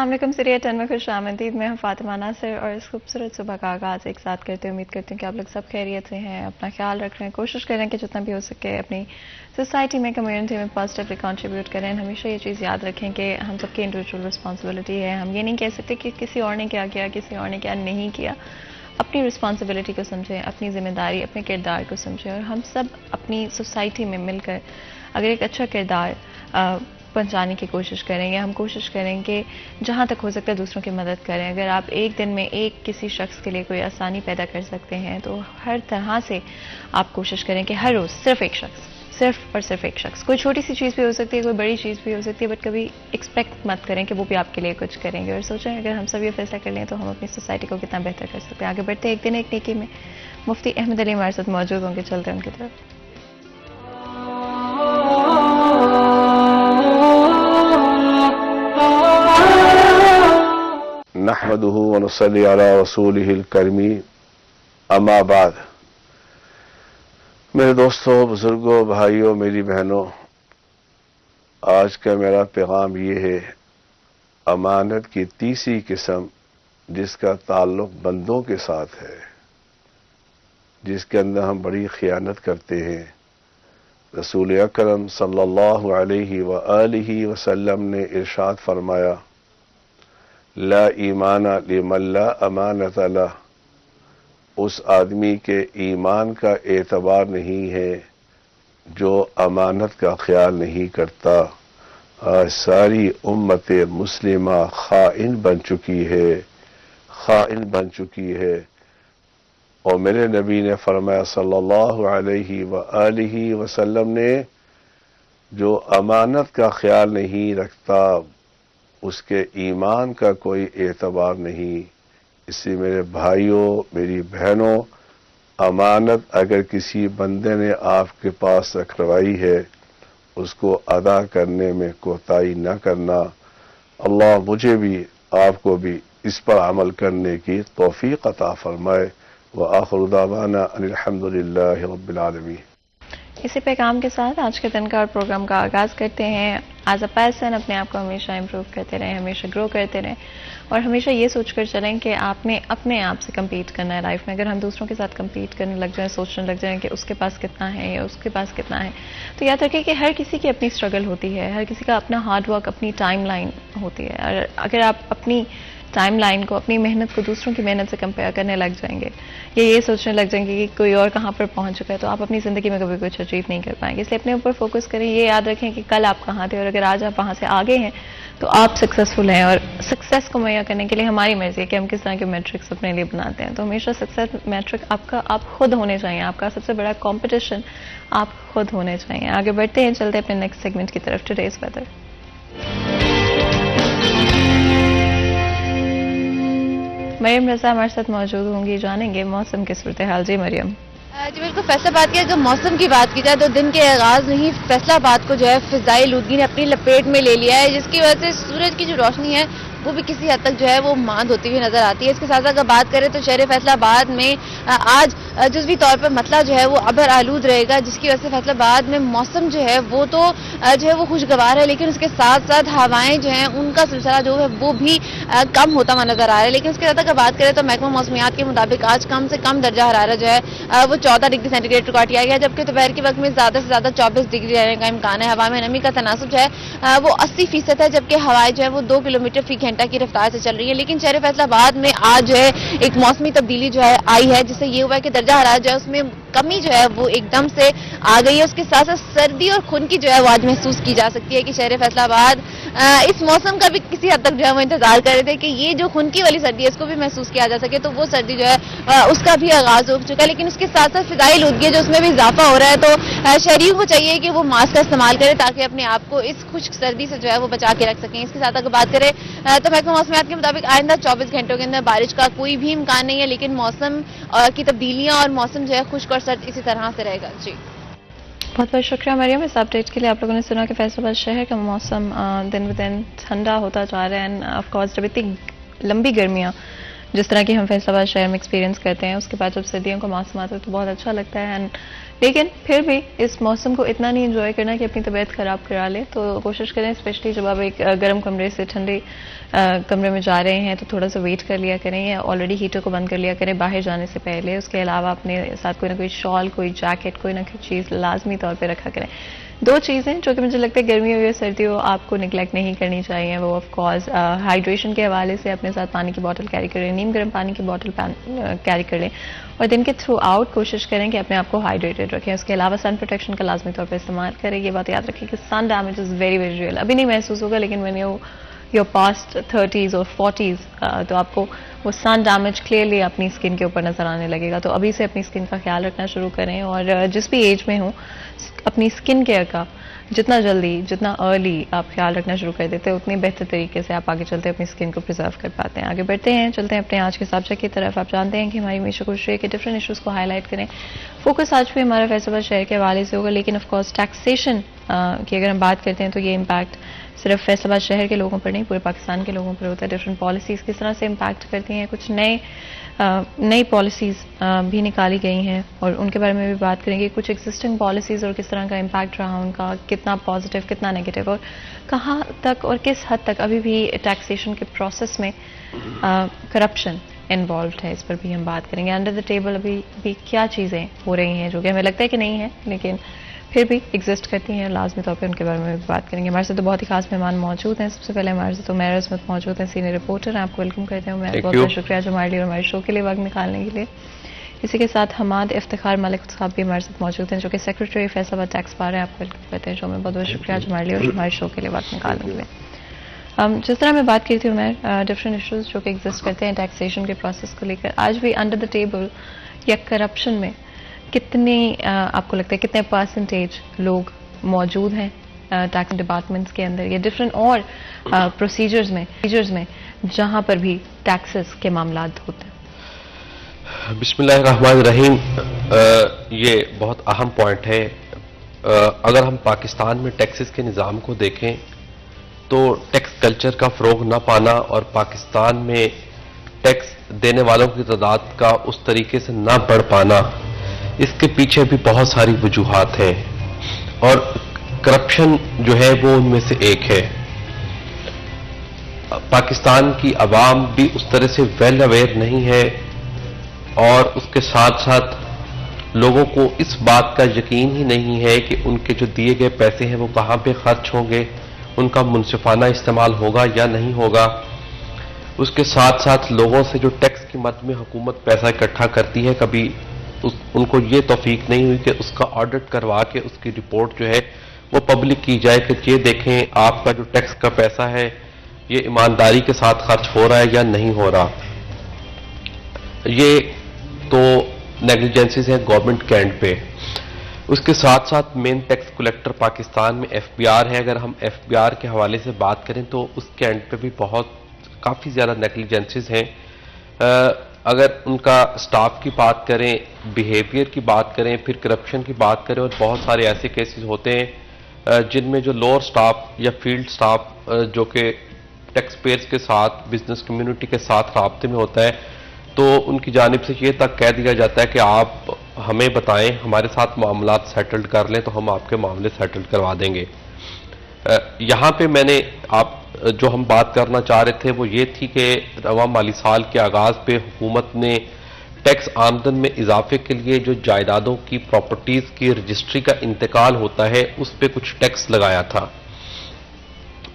السلام علیکم سیریہ 10 میں خوش آمدید. میں ہوں فاطمہ ناصر اور اس خوبصورت صبح کا آغاز ایک ساتھ کرتے امید کرتی ہوں کہ آپ لوگ سب خیریت سے ہیں, اپنا خیال رکھ رہے ہیں, کوشش کریں کہ جتنا بھی ہو سکے اپنی سوسائٹی میں, کمیونٹی میں پازیٹیولی کنٹریبیوٹ کریں. ہمیشہ یہ چیز یاد رکھیں کہ ہم سب کی انڈیویجول رسپانسبلٹی ہے. ہم یہ نہیں کہہ سکتے کہ کسی اور نے کیا کیا, کسی اور نے کیا نہیں کیا. اپنی رسپانسبلٹی کو سمجھیں, اپنی ذمہ داری, اپنے کردار کو سمجھیں, اور ہم سب اپنی سوسائٹی میں مل کر اگر ایک اچھا کردار پہنچانے کی کوشش کریں گے. ہم کوشش کریں کہ جہاں تک ہو سکتا ہے دوسروں کی مدد کریں. اگر آپ ایک دن میں ایک کسی شخص کے لیے کوئی آسانی پیدا کر سکتے ہیں تو ہر طرح سے آپ کوشش کریں کہ ہر روز صرف ایک شخص, کوئی چھوٹی سی چیز بھی ہو سکتی ہے, کوئی بڑی چیز بھی ہو سکتی ہے, بٹ کبھی ایکسپیکٹ مت کریں کہ وہ بھی آپ کے لیے کچھ کریں گے. اور سوچیں اگر ہم سب یہ فیصلہ کر لیں تو ہم اپنی سوسائٹی کو کتنا بہتر کر سکتے ہیں. آگے بڑھتے ایک دن ایک نیکی میں مفتی احمد علی ہمارے ساتھ موجود ہوں گے, چلتے ہیں ان کی طرف. نحمده ونصلي على رسوله الكريم. اما بعد. میرے دوستوں, بزرگوں, بھائیوں, میری بہنوں, آج کا میرا پیغام یہ ہے, امانت کی تیسری قسم جس کا تعلق بندوں کے ساتھ ہے, جس کے اندر ہم بڑی خیانت کرتے ہیں. رسول اکرم صلی اللہ علیہ وآلہ وسلم نے ارشاد فرمایا, لا ایمان لمن لا امانت لہ, اس آدمی کے ایمان کا اعتبار نہیں ہے جو امانت کا خیال نہیں کرتا. آج ساری امت مسلمہ خائن بن چکی ہے. اور میرے نبی نے فرمایا صلی اللہ علیہ وآلہ وسلم نے, جو امانت کا خیال نہیں رکھتا اس کے ایمان کا کوئی اعتبار نہیں. اس سے میرے بھائیوں, میری بہنوں, امانت اگر کسی بندے نے آپ کے پاس رکھوائی ہے اس کو ادا کرنے میں کوتاہی نہ کرنا. اللہ مجھے بھی آپ کو بھی اس پر عمل کرنے کی توفیق عطا فرمائے. وآخر دعوانا ان الحمد للہ رب العالمین. اسی پیغام کے ساتھ آج کے دن کا اور پروگرام کا آغاز کرتے ہیں. ایز اے پرسن اپنے آپ کو ہمیشہ امپروو کرتے رہیں, ہمیشہ گرو کرتے رہیں, اور ہمیشہ یہ سوچ کر چلیں کہ آپ نے اپنے آپ سے کمپیٹ کرنا ہے لائف میں. اگر ہم دوسروں کے ساتھ کمپیٹ کرنے لگ جائیں, سوچنے لگ جائیں کہ اس کے پاس کتنا ہے یا اس کے پاس کتنا ہے, تو یاد رکھیں کہ ہر کسی کی اپنی اسٹرگل ہوتی ہے, ہر کسی کا اپنا ہارڈ ورک, اپنی ٹائم لائن ہوتی ہے. اور اگر آپ اپنی ٹائم لائن کو, اپنی محنت کو دوسروں کی محنت سے کمپیئر کرنے لگ جائیں گے, یا یہ سوچنے لگ جائیں گے کہ کوئی اور کہاں پر پہنچ چکا ہے, تو آپ اپنی زندگی میں کبھی کچھ اچیو نہیں کر پائیں گے. اس لیے اپنے اوپر فوکس کریں. یہ یاد رکھیں کہ کل آپ کہاں تھے, اور اگر آج آپ وہاں سے آگے ہیں تو آپ سکسیزفل ہیں. اور سکسیس کو مہیا کرنے کے لیے ہماری مرضی ہے کہ ہم کس طرح کے میٹرکس اپنے لیے بناتے ہیں. تو ہمیشہ سکسیس میٹرک آپ خود ہونے چاہیے. آپ کا سب سے بڑا کمپٹیشن آپ خود ہونے چاہیے. آگے بڑھتے ہیں, چلتے ہیں اپنے نیکسٹ سیگمنٹ کی طرف, ٹوڈیز ویدر. مریم رضا ہمارے ساتھ موجود ہوں گی, جانیں گے موسم کی صورتحال. جی مریم. جی بالکل, فیصل آباد کی اگر موسم کی بات کی جائے تو دن کے آغاز میں ہی فیصل آباد کو جو ہے فضائی آلودگی نے اپنی لپیٹ میں لے لیا ہے, جس کی وجہ سے سورج کی جو روشنی ہے وہ بھی کسی حد تک جو ہے وہ ماند ہوتی ہوئی نظر آتی ہے. اس کے ساتھ اگر بات کریں تو شہر فیصل آباد میں آج جزوی طور پر مطلع جو ہے وہ ابر آلود رہے گا, جس کی وجہ سے فیصل آباد میں موسم جو ہے وہ تو جو ہے وہ خوشگوار ہے, لیکن اس کے ساتھ ساتھ ہوائیں جو ہیں ان کا سلسلہ جو ہے وہ بھی کم ہوتا ہوا نظر آ رہا ہے. لیکن اس کے ساتھ اگر بات کریں تو محکمہ موسمیات کے مطابق آج کم سے کم درجہ حرارت جو ہے وہ 14 ڈگری سینٹی گریڈ ریکارڈ کیا گیا, جبکہ دوپہر کے وقت میں زیادہ سے زیادہ 24 ڈگری رہنے کا امکان ہے. ہوا میں نمی کا تناسب جو ہے وہ 80% ہے, جبکہ ہوائیں جو ہے وہ 2 کلومیٹر فی گھنٹہ کی رفتار سے چل رہی ہے. لیکن شہر فیصل آباد میں آج جو ہے ایک موسمی تبدیلی جو ہے آئی ہے, جس سے یہ ہوا ہے کہ درجہ حرارت جو ہے اس میں کمی جو ہے وہ ایک دم سے آ گئی ہے. اس کے ساتھ ساتھ سردی اور خنکی جو ہے وہ آج محسوس کی جا سکتی ہے کہ شہر فیصل آباد اس موسم کا بھی کسی حد تک جو ہے وہ انتظار کر رہے تھے کہ یہ جو خنکی والی سردی ہے اس کو بھی محسوس کیا جا سکے, تو وہ سردی جو ہے اس کا بھی آغاز ہو چکا ہے. لیکن اس کے ساتھ ساتھ فضائی آلودگی جو اس میں بھی اضافہ ہو رہا ہے, تو شہریوں کو چاہیے کہ وہ ماسک کا استعمال کریں تاکہ اپنے آپ کو اس خشک سردی سے جو ہے وہ بچا کے رکھ سکیں. اس کے ساتھ اگر بات کریں تو محکمہ موسمیات کے مطابق آئندہ 24 گھنٹوں کے اندر بارش کا کوئی بھی امکان نہیں ہے, لیکن موسم کی تبدیلیاں اور موسم جو ہے خشک اور سرد اسی طرح سے رہے گا. جی بہت بہت شکریہ مریم اس اپڈیٹ کے لیے. آپ لوگوں نے سنا کہ فیصل آباد شہر کا موسم دن بدن ٹھنڈا ہوتا جا رہا ہے. آف کورس جب اتنی لمبی گرمیاں جس طرح کی ہم فیصل آباد شہر میں ایکسپیرینس کرتے ہیں, اس کے بعد جب سردیوں کا موسم آتا ہے تو بہت اچھا لگتا ہے. اینڈ لیکن پھر بھی اس موسم کو اتنا نہیں انجوائے کرنا کہ اپنی طبیعت خراب کرا لیں. تو کوشش کریں اسپیشلی جب آپ ایک گرم کمرے سے ٹھنڈے کمرے میں جا رہے ہیں تو تھوڑا سا ویٹ کر لیا کریں یا آلریڈی ہیٹر کو بند کر لیا کریں باہر جانے سے پہلے. اس کے علاوہ اپنے ساتھ کوئی نہ کوئی شال, کوئی جیکٹ, کوئی نہ کوئی چیز لازمی طور پہ رکھا کریں. 2 چیزیں جو کہ مجھے لگتا ہے گرمی ہو یا سردی ہو آپ کو نگلیکٹ نہیں کرنی چاہیے, وہ آف کورس ہائیڈریشن کے حوالے سے اپنے ساتھ پانی کی بوٹل کیری کریں, نیم گرم پانی کی بوٹل کیری کر لیں اور دن کے تھرو آؤٹ کوشش کریں کہ اپنے آپ کو ہائیڈریٹڈ رکھیں. اس کے علاوہ سن پروٹیکشن کا لازمی طور پر استعمال کریں. یہ بات یاد رکھیں کہ sun damage is very very real. ابھی نہیں محسوس ہوگا لیکن when you're past 30s اور 40s تو آپ کو وہ سن ڈیمیج کلیئرلی اپنی اسکن کے اوپر نظر آنے لگے گا. تو ابھی سے اپنی اسکن کا خیال رکھنا شروع کریں اور جس بھی ایج میں ہوں اپنی اسکن کیئر کا جتنا جلدی جتنا ارلی آپ خیال رکھنا شروع کر دیتے ہیں اتنی بہتر طریقے سے آپ آگے چلتے اپنی اسکن کو پرزرو کر پاتے ہیں. آگے بڑھتے ہیں, چلتے ہیں اپنے آج کے سبجیکٹ کی طرف. آپ جانتے ہیں کہ ہماری ہمیشہ کوشش ہے کہ ڈفرینٹ ایشوز کو ہائی لائٹ کریں. فوکس آج بھی ہمارا فیصل آباد شہر کے حوالے سے ہوگا لیکن آف کورس ٹیکسیشن کی اگر ہم بات کرتے ہیں تو یہ امپیکٹ صرف فیصل آباد شہر کے لوگوں پر نہیں پورے پاکستان کے لوگوں پر ہوتا ہے. ڈفرینٹ پالیسیز کس طرح سے امپیکٹ کرتی ہیں, کچھ نئی پالیسیز بھی نکالی گئی ہیں اور ان کے بارے میں بھی بات کریں گے. کچھ ایگزسٹنگ پالیسیز اور کس طرح کا امپیکٹ رہا ان کا, کتنا پازیٹیو کتنا نیگیٹو اور کہاں تک اور کس حد تک ابھی بھی ٹیکسیشن کے پروسیس میں کرپشن انوالوڈ ہے, اس پر بھی ہم بات کریں گے. انڈر دا ٹیبل ابھی بھی کیا چیزیں ہو رہی ہیں جو کہ ہمیں لگتا ہے کہ نہیں ہے لیکن پھر بھی ایگزسٹ کرتی ہیں, لازمی طور پہ ان کے بارے میں بھی بات کریں گے. ہمارے ساتھ تو بہت ہی خاص مہمان موجود ہیں. سب سے پہلے ہمارے ساتھ عمیر عصمت موجود ہیں, سینئر رپورٹر ہیں. آپ کو ویلکم کرتے ہیں. میں بہت بہت شکریہ جو ہمارے لیے اور ہمارے شو کے لیے وقت نکالنے کے لیے. اسی کے ساتھ حماد افتخار ملک صاحب بھی ہمارے ساتھ موجود ہیں جو کہ سیکرٹری فیصل آباد ٹیکس بار ہیں. آپ کو ویلکم کرتے ہیں شو میں. بہت بہت شکریہ جو ہمارے لیے اور ہمارے شو کے لیے وقت نکالنے کے لیے. جس طرح میں بات کی تھی عمیر, ڈفرینٹ ایشوز جو کہ ایگزسٹ کرتے ہیں ٹیکسیشن کے پروسیس کو لے کر, آج بھی انڈر دا ٹیبل یا کرپشن میں کتنی آپ کو لگتا ہے کتنے پرسنٹیج لوگ موجود ہیں ٹیکس ڈپارٹمنٹس کے اندر یا ڈفرینٹ اور پروسیجرز میں جہاں پر بھی ٹیکسز کے معاملات ہوتے ہیں؟ بسم اللہ الرحمن الرحیم. یہ بہت اہم پوائنٹ ہے. اگر ہم پاکستان میں ٹیکسز کے نظام کو دیکھیں تو ٹیکس کلچر کا فروغ نہ پانا اور پاکستان میں ٹیکس دینے والوں کی تعداد کا اس طریقے سے نہ بڑھ پانا, اس کے پیچھے بھی بہت ساری وجوہات ہیں اور کرپشن جو ہے وہ ان میں سے ایک ہے. پاکستان کی عوام بھی اس طرح سے ویل اویئر نہیں ہے اور اس کے ساتھ ساتھ لوگوں کو اس بات کا یقین ہی نہیں ہے کہ ان کے جو دیے گئے پیسے ہیں وہ کہاں پہ خرچ ہوں گے, ان کا منصفانہ استعمال ہوگا یا نہیں ہوگا. اس کے ساتھ ساتھ لوگوں سے جو ٹیکس کی مد میں حکومت پیسہ اکٹھا کرتی ہے کبھی ان کو یہ توفیق نہیں ہوئی کہ اس کا آڈٹ کروا کے اس کی رپورٹ جو ہے وہ پبلک کی جائے کہ یہ دیکھیں آپ کا جو ٹیکس کا پیسہ ہے یہ ایمانداری کے ساتھ خرچ ہو رہا ہے یا نہیں ہو رہا. یہ تو نیگلیجنسز ہیں گورنمنٹ کے اینڈ پہ. اس کے ساتھ ساتھ مین ٹیکس کلیکٹر پاکستان میں ایف بی آر ہے. اگر ہم ایف بی آر کے حوالے سے بات کریں تو اس کے اینڈ پہ بھی کافی زیادہ نیگلیجنسز ہیں. اگر ان کا سٹاف کی بات کریں, بیہیویئر کی بات کریں, پھر کرپشن کی بات کریں, اور بہت سارے ایسے کیسز ہوتے ہیں جن میں جو لوور سٹاف یا فیلڈ سٹاف جو کہ ٹیکس پیئرز کے ساتھ بزنس کمیونٹی کے ساتھ رابطے میں ہوتا ہے تو ان کی جانب سے یہ تک کہہ دیا جاتا ہے کہ آپ ہمیں بتائیں, ہمارے ساتھ معاملات سیٹلڈ کر لیں تو ہم آپ کے معاملے سیٹلڈ کروا دیں گے. یہاں پہ میں نے جو ہم بات کرنا چاہ رہے تھے وہ یہ تھی کہ رواں مالی سال کے آغاز پہ حکومت نے ٹیکس آمدن میں اضافے کے لیے جو جائیدادوں کی پراپرٹیز کی رجسٹری کا انتقال ہوتا ہے اس پہ کچھ ٹیکس لگایا تھا.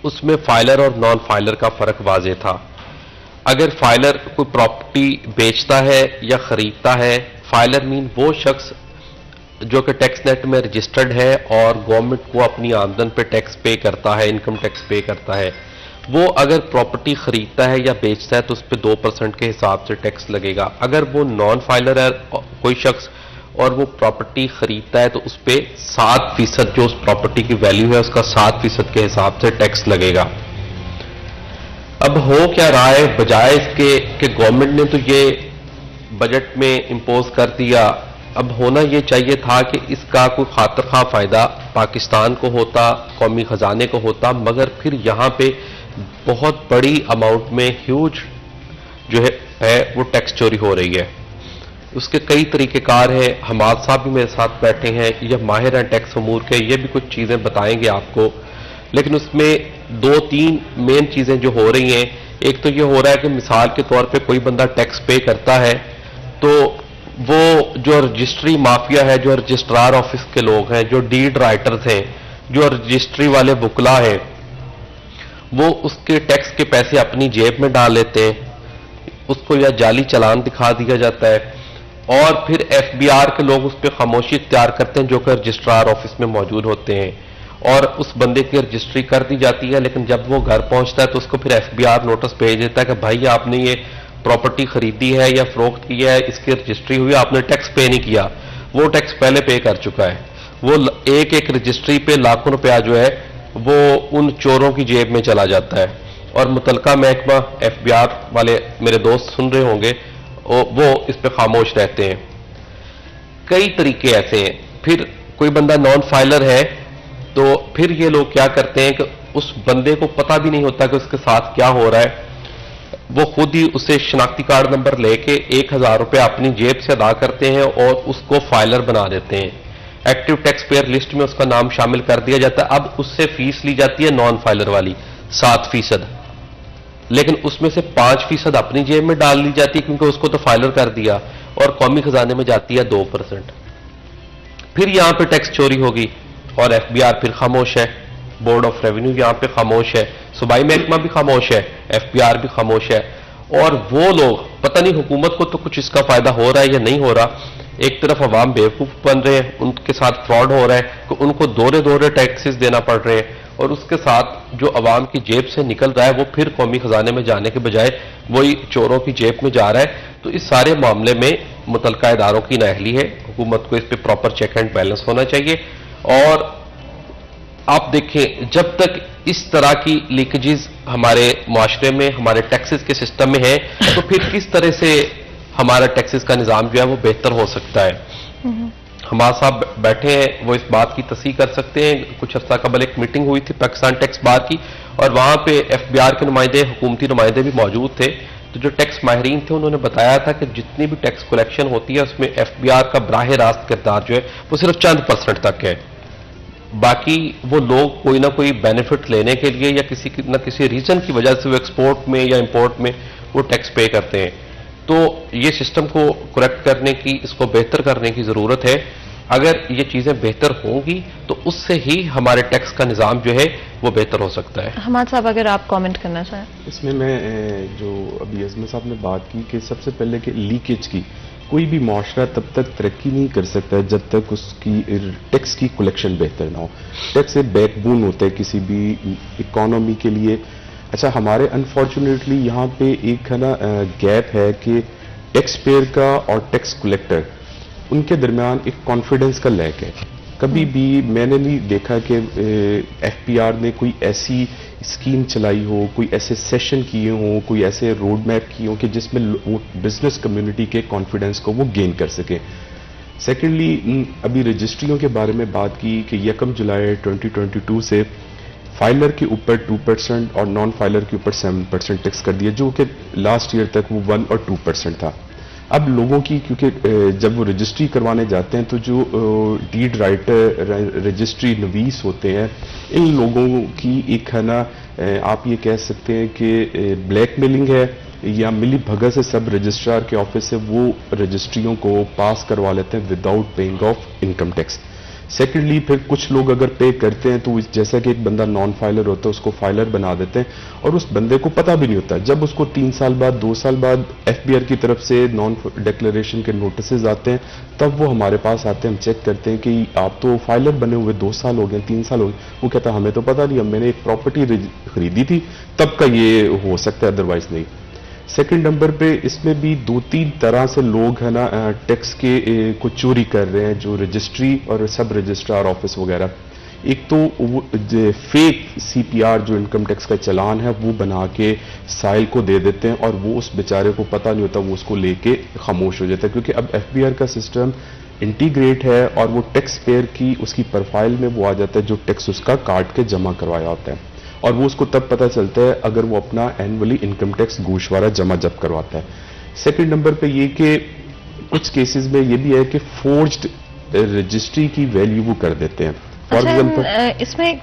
اس میں فائلر اور نان فائلر کا فرق واضح تھا. اگر فائلر کوئی پراپرٹی بیچتا ہے یا خریدتا ہے, فائلر مین وہ شخص جو کہ ٹیکس نیٹ میں رجسٹرڈ ہے اور گورنمنٹ کو اپنی آمدن پہ ٹیکس پے کرتا ہے, انکم ٹیکس پے کرتا ہے, وہ اگر پراپرٹی خریدتا ہے یا بیچتا ہے تو اس پہ 2% کے حساب سے ٹیکس لگے گا. اگر وہ نان فائلر ہے کوئی شخص اور وہ پراپرٹی خریدتا ہے تو اس پہ 7% جو اس پراپرٹی کی ویلیو ہے اس کا 7% کے حساب سے ٹیکس لگے گا. اب ہو کیا رہا ہے, بجائے اس کے کہ گورنمنٹ نے تو یہ بجٹ میں امپوز کر دیا, اب ہونا یہ چاہیے تھا کہ اس کا کوئی خاطر خواہ فائدہ پاکستان کو ہوتا, قومی خزانے کو ہوتا, مگر پھر یہاں پہ بہت بڑی اماؤنٹ میں ہیوج جو ہے وہ ٹیکس چوری ہو رہی ہے. اس کے کئی طریقہ کار ہیں. حماد صاحب بھی میرے ساتھ بیٹھے ہیں، یہ ماہر ہیں ٹیکس امور کے، یہ بھی کچھ چیزیں بتائیں گے آپ کو. لیکن اس میں 2-3 مین چیزیں جو ہو رہی ہیں. ایک تو یہ ہو رہا ہے کہ مثال کے طور پہ کوئی بندہ ٹیکس پے کرتا ہے تو وہ جو رجسٹری مافیا ہے، جو رجسٹرار آفس کے لوگ ہیں، جو ڈیڈ رائٹرز ہیں، جو رجسٹری والے وکلا ہیں، وہ اس کے ٹیکس کے پیسے اپنی جیب میں ڈال لیتے ہیں. اس کو یا جعلی چلان دکھا دیا جاتا ہے اور پھر ایف بی آر کے لوگ اس پہ خاموشی اختیار کرتے ہیں جو کہ رجسٹرار آفس میں موجود ہوتے ہیں، اور اس بندے کی رجسٹری کر دی جاتی ہے. لیکن جب وہ گھر پہنچتا ہے تو اس کو پھر ایف بی آر نوٹس بھیج دیتا ہے کہ بھائی آپ نے یہ پراپرٹی خریدی ہے یا فروخت کی ہے، اس کی رجسٹری ہوئی، آپ نے ٹیکس پے نہیں کیا. وہ ٹیکس پہلے پے کر چکا ہے. وہ ایک رجسٹری پہ لاکھوں روپیہ جو ہے وہ ان چوروں کی جیب میں چلا جاتا ہے. اور متعلقہ محکمہ ایف بی آر والے میرے دوست سن رہے ہوں گے، وہ اس پہ خاموش رہتے ہیں. کئی طریقے ایسے ہیں. پھر کوئی بندہ نان فائلر ہے تو پھر یہ لوگ کیا کرتے ہیں کہ اس بندے کو پتہ بھی نہیں ہوتا کہ اس کے ساتھ کیا ہو رہا ہے. وہ خود ہی اسے شناختی کارڈ نمبر لے کے 1000 روپے اپنی جیب سے ادا کرتے ہیں اور اس کو فائلر بنا دیتے ہیں. ایکٹیو ٹیکس پیئر لسٹ میں اس کا نام شامل کر دیا جاتا ہے. اب اس سے فیس لی جاتی ہے نان فائلر والی 7%، لیکن اس میں سے 5% اپنی جیب میں ڈال لی جاتی ہے کیونکہ اس کو تو فائلر کر دیا، اور قومی خزانے میں جاتی ہے 2%. پھر یہاں پہ ٹیکس چوری ہوگی اور ایف بی آر پھر خاموش ہے، بورڈ آف ریونیو یہاں پہ خاموش ہے، صوبائی محکمہ بھی خاموش ہے، ایف بی آر بھی خاموش ہے. اور وہ لوگ پتہ نہیں حکومت کو تو کچھ اس کا فائدہ ہو رہا ہے یا نہیں ہو رہا. ایک طرف عوام بیوقوف بن رہے ہیں، ان کے ساتھ فراڈ ہو رہا ہے کہ ان کو دورے ٹیکسز دینا پڑ رہے ہیں، اور اس کے ساتھ جو عوام کی جیب سے نکل رہا ہے وہ پھر قومی خزانے میں جانے کے بجائے وہی چوروں کی جیب میں جا رہا ہے. تو اس سارے معاملے میں متعلقہ اداروں کی نااہلی ہے. حکومت کو اس پہ پراپر چیک اینڈ بیلنس ہونا چاہیے. اور آپ دیکھیں جب تک اس طرح کی لیکیجز ہمارے معاشرے میں، ہمارے ٹیکسز کے سسٹم میں ہیں، تو پھر کس طرح سے ہمارا ٹیکسز کا نظام جو ہے وہ بہتر ہو سکتا ہے. ہمارے صاحب بیٹھے ہیں، وہ اس بات کی تصحیح کر سکتے ہیں. کچھ عرصہ قبل ایک میٹنگ ہوئی تھی پاکستان ٹیکس بار کی، اور وہاں پہ ایف بی آر کے نمائندے، حکومتی نمائندے بھی موجود تھے. تو جو ٹیکس ماہرین تھے انہوں نے بتایا تھا کہ جتنی بھی ٹیکس کلیکشن ہوتی ہے اس میں ایف بی آر کا براہ راست کردار جو ہے وہ صرف چند % تک ہے. باقی وہ لوگ کوئی نہ کوئی بینیفٹ لینے کے لیے یا کسی نہ کسی ریزن کی وجہ سے وہ ایکسپورٹ میں یا امپورٹ میں وہ ٹیکس پے کرتے ہیں. تو یہ سسٹم کو کریکٹ کرنے کی، اس کو بہتر کرنے کی ضرورت ہے. اگر یہ چیزیں بہتر ہوں گی تو اس سے ہی ہمارے ٹیکس کا نظام جو ہے وہ بہتر ہو سکتا ہے. حماد صاحب اگر آپ کامنٹ کرنا چاہیں. اس میں جو ابھی عظمت صاحب نے بات کی کہ سب سے پہلے کہ لیکیج کی، کوئی بھی معاشرہ تب تک ترقی نہیں کر سکتا ہے جب تک اس کی ٹیکس کی کلیکشن بہتر نہ ہو. ٹیکس ایک بیک بون ہوتا ہے کسی بھی اکانومی کے لیے. اچھا، ہمارے انفارچونیٹلی یہاں پہ ایک ہے نا گیپ ہے کہ ٹیکس پیئر کا اور ٹیکس کلیکٹر ان کے درمیان ایک کانفیڈنس کا لیک ہے. کبھی بھی میں نے نہیں دیکھا کہ ایف پی آر نے کوئی ایسی اسکیم چلائی ہو، کوئی ایسے سیشن کیے ہوں، کوئی ایسے روڈ میپ کیے ہوں کہ جس میں وہ بزنس کمیونٹی کے کانفیڈنس کو وہ گین کر سکے. سیکنڈلی، ابھی رجسٹریوں کے بارے میں بات کی کہ 1 جولائی 2022 سے فائلر کے اوپر 2% اور نان فائلر کے اوپر 7% ٹیکس کر دیا، جو کہ لاسٹ ایئر تک وہ 1 اور 2% تھا. اب لوگوں کی، کیونکہ جب وہ رجسٹری کروانے جاتے ہیں تو جو ڈیڈ رائٹر، رجسٹری نویس ہوتے ہیں، ان لوگوں کی ایک ہے نا آپ یہ کہہ سکتے ہیں کہ بلیک میلنگ ہے یا ملی بھگت سے سب رجسٹرار کے آفس سے وہ رجسٹریوں کو پاس کروا لیتے ہیں without paying of income tax. Secondly, پھر کچھ لوگ اگر پے کرتے ہیں تو جیسا کہ ایک بندہ نان فائلر ہوتا ہے اس کو فائلر بنا دیتے ہیں، اور اس بندے کو پتہ بھی نہیں ہوتا. جب اس کو 3 سال بعد، 2 سال بعد ایف بی آر کی طرف سے نان ڈکلیریشن کے نوٹسز آتے ہیں، تب وہ ہمارے پاس آتے ہیں. ہم چیک کرتے ہیں کہ آپ تو فائلر بنے ہوئے 2 سال ہو گئے، 3 سال ہو گئے. وہ کہتا ہے ہمیں تو پتہ نہیں، میں نے ایک پراپرٹی خریدی تھی تب کا یہ ہو سکتا ہے، ادروائز نہیں. سیکنڈ نمبر پہ اس میں بھی 2-3 طرح سے لوگ ہے نا ٹیکس کے کو چوری کر رہے ہیں، جو رجسٹری اور سب رجسٹرار آفس وغیرہ. ایک تو فیک سی پی آر جو انکم ٹیکس کا چلان ہے وہ بنا کے سائل کو دے دیتے ہیں، اور وہ اس بیچارے کو پتہ نہیں ہوتا، وہ اس کو لے کے خاموش ہو جاتا ہے. کیونکہ اب ایف بی آر کا سسٹم انٹیگریٹ ہے اور وہ ٹیکس پیئر کی اس کی پروفائل میں وہ آ جاتا ہے جو ٹیکس اس کا کاٹ کے جمع کروایا ہوتا ہے، اور وہ اس کو تب پتہ چلتا ہے اگر وہ اپنا اینولی انکم ٹیکس گوشوارہ جمع جب کرواتا ہے. سیکنڈ نمبر پہ یہ کہ کچھ کیسز میں یہ بھی ہے کہ فورجڈ رجسٹری کی ویلیو وہ کر دیتے ہیں. فار ایگزامپل اس میں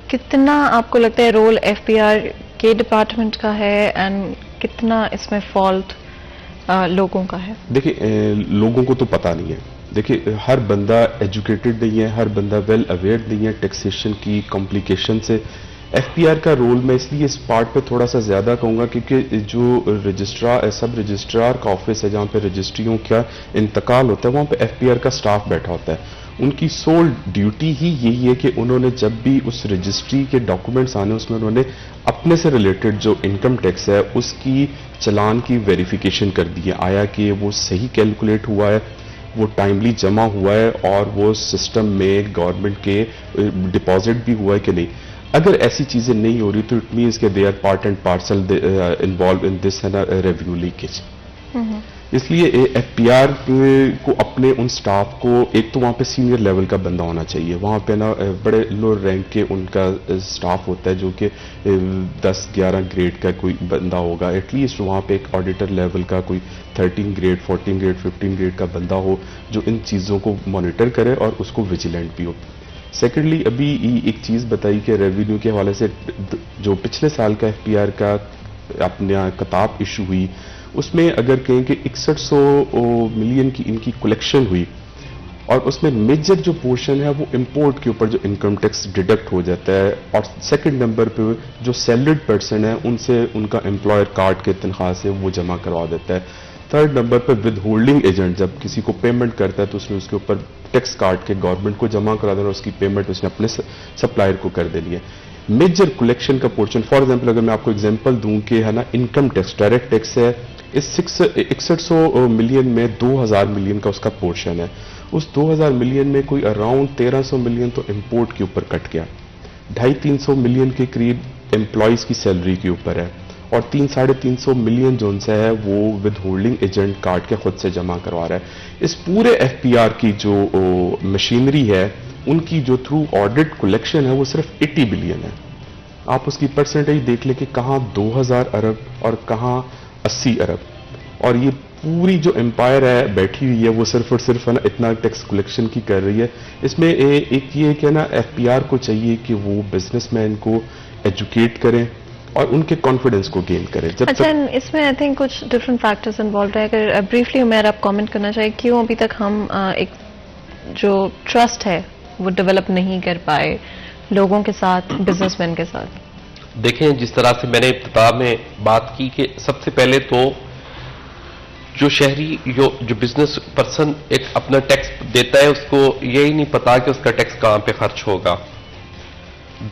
کتنا آپ کو لگتا ہے رول ایف پی آر کے ڈپارٹمنٹ کا ہے اینڈ کتنا اس میں فالٹ لوگوں کا ہے؟ دیکھیں لوگوں کو تو پتہ نہیں ہے. دیکھیں ہر بندہ ایجوکیٹڈ نہیں ہے, ہر بندہ ویل اویئر نہیں ہے ٹیکسیشن کی کمپلیکیشن سے. ایف پی آر کا رول میں اس لیے اس پارٹ پہ تھوڑا سا زیادہ کہوں گا کیونکہ جو رجسٹرار سب رجسٹرار کا آفس ہے جہاں پہ رجسٹریوں کا انتقال ہوتا ہے وہاں پہ ایف پی آر کا سٹاف بیٹھا ہوتا ہے. ان کی سول ڈیوٹی ہی یہی ہے کہ انہوں نے جب بھی اس رجسٹری کے ڈاکومنٹس آنے اس میں انہوں نے اپنے سے ریلیٹڈ جو انکم ٹیکس ہے اس کی چلان کی ویریفیکیشن کر دی ہے, آیا کہ وہ صحیح کیلکولیٹ ہوا ہے, وہ ٹائملی جمع ہوا ہے اور وہ سسٹم میں گورنمنٹ کے ڈپازٹ بھی ہوا ہے کہ نہیں. اگر ایسی چیزیں نہیں ہو رہی تو اٹ مینس کہ they are part and parcel involve in this ہے نا ریونیو لیکیج. اس لیے ایف پی آر کو اپنے ان سٹاف کو ایک تو وہاں پہ سینئر لیول کا بندہ ہونا چاہیے, وہاں پہ نا بڑے لو رینک کے ان کا سٹاف ہوتا ہے جو کہ 10-11 گریڈ کا کوئی بندہ ہوگا, ایٹ لیسٹ وہاں پہ ایک آڈیٹر لیول کا کوئی 13 گریڈ 14 گریڈ 15 گریڈ کا بندہ ہو جو ان چیزوں کو مانیٹر کرے اور اس کو ویجیلنٹ بھی ہو. سیکنڈلی ابھی ایک چیز بتائی کہ ریونیو کے حوالے سے جو پچھلے سال کا ایف پی آر کا اپنے کتاب ایشو ہوئی اس میں اگر کہیں کہ 6100 ملین کی ان کی کلیکشن ہوئی اور اس میں میجر جو پورشن ہے وہ امپورٹ کے اوپر جو انکم ٹیکس ڈیڈکٹ ہو جاتا ہے, اور سیکنڈ نمبر پہ جو سیلریڈ پرسن ہے ان سے ان کا امپلائر کارڈ کے تنخواہ سے وہ جمع کروا دیتا ہے. تھرڈ نمبر پہ ود ہولڈنگ ایجنٹ جب کسی کو پیمنٹ کرتا ہے تو اس نے اس کے اوپر ٹیکس کاٹ کے گورنمنٹ کو جمع کرا دینا اور اس کی پیمنٹ اس نے اپنے سپلائر کو کر دینی ہے. میجر کلیکشن کا پورشن فار ایگزامپل اگر میں آپ کو ایگزامپل دوں کہ ہے نا انکم ٹیکس ڈائریکٹ ٹیکس ہے اس 6100 ملین میں 2000 ملین کا اس کا پورشن ہے. اس 2000 ملین میں کوئی اراؤنڈ 1300 ملین تو امپورٹ کے اوپر کٹ گیا, 250-300 ملین کے قریب امپلائیز کی سیلری کے اوپر ہے, اور 300-350 ملین جو ان سے ہے وہ ود ہولڈنگ ایجنٹ کاٹ کے خود سے جمع کروا رہا ہے. اس پورے ایف پی آر کی جو مشینری ہے ان کی جو تھرو آڈٹ کلیکشن ہے وہ صرف 80 بلین ہے. آپ اس کی پرسنٹیج دیکھ لیں کہ کہاں 2000 ارب اور کہاں 80 ارب, اور یہ پوری جو امپائر ہے بیٹھی ہوئی ہے وہ صرف اور صرف ہے نا اتنا ٹیکس کلیکشن کی کر رہی ہے. اس میں ایک یہ کہ نا ایف پی آر کو چاہیے کہ وہ بزنس مین کو ایجوکیٹ کریں اور ان کے کانفیڈنس کو گین کریں. اچھا اس میں آئی تھنک کچھ ڈفرینٹ فیکٹرز انوالوڈ ہے. اگر بریفلی میرا آپ کامنٹ کرنا چاہیے کیوں ابھی تک ہم ایک جو ٹرسٹ ہے وہ ڈیولپ نہیں کر پائے لوگوں کے ساتھ, بزنس مین کے ساتھ؟ دیکھیں جس طرح سے میں نے ابتدا میں بات کی کہ سب سے پہلے تو جو شہری جو بزنس پرسن ایک اپنا ٹیکس دیتا ہے اس کو یہی نہیں پتا کہ اس کا ٹیکس کہاں پہ خرچ ہوگا.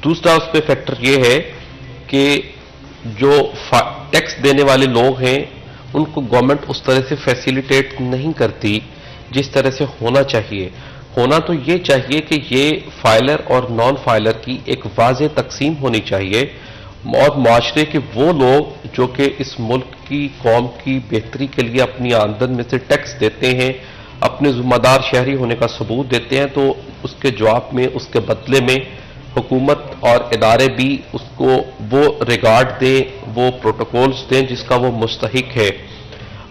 دوسرا اس پہ فیکٹر یہ ہے کہ جو ٹیکس دینے والے لوگ ہیں ان کو گورنمنٹ اس طرح سے فیسیلیٹیٹ نہیں کرتی جس طرح سے ہونا چاہیے. ہونا تو یہ چاہیے کہ یہ فائلر اور نان فائلر کی ایک واضح تقسیم ہونی چاہیے, اور معاشرے کے وہ لوگ جو کہ اس ملک کی قوم کی بہتری کے لیے اپنی آمدن میں سے ٹیکس دیتے ہیں, اپنے ذمہ دار شہری ہونے کا ثبوت دیتے ہیں, تو اس کے جواب میں اس کے بدلے میں حکومت اور ادارے بھی اس کو وہ ریگارڈ دیں, وہ پروٹوکولز دیں جس کا وہ مستحق ہے.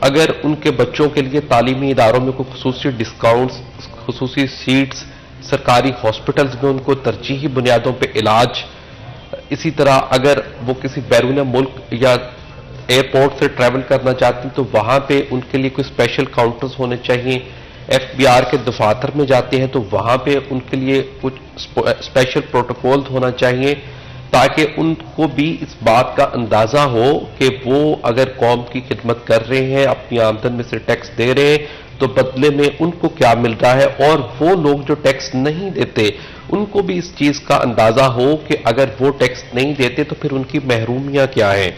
اگر ان کے بچوں کے لیے تعلیمی اداروں میں کوئی خصوصی ڈسکاؤنٹس, خصوصی سیٹس, سرکاری ہاسپٹلز میں ان کو ترجیحی بنیادوں پہ علاج, اسی طرح اگر وہ کسی بیرون ملک یا ایئرپورٹ سے ٹریول کرنا چاہتے ہیں تو وہاں پہ ان کے لیے کوئی اسپیشل کاؤنٹرز ہونے چاہیے. ایف بی آر کے دفاتر میں جاتے ہیں تو وہاں پہ ان کے لیے کچھ اسپیشل پروٹوکول ہونا چاہیے تاکہ ان کو بھی اس بات کا اندازہ ہو کہ وہ اگر قوم کی خدمت کر رہے ہیں, اپنی آمدن میں سے ٹیکس دے رہے ہیں تو بدلے میں ان کو کیا مل رہا ہے, اور وہ لوگ جو ٹیکس نہیں دیتے ان کو بھی اس چیز کا اندازہ ہو کہ اگر وہ ٹیکس نہیں دیتے تو پھر ان کی محرومیاں کیا ہیں.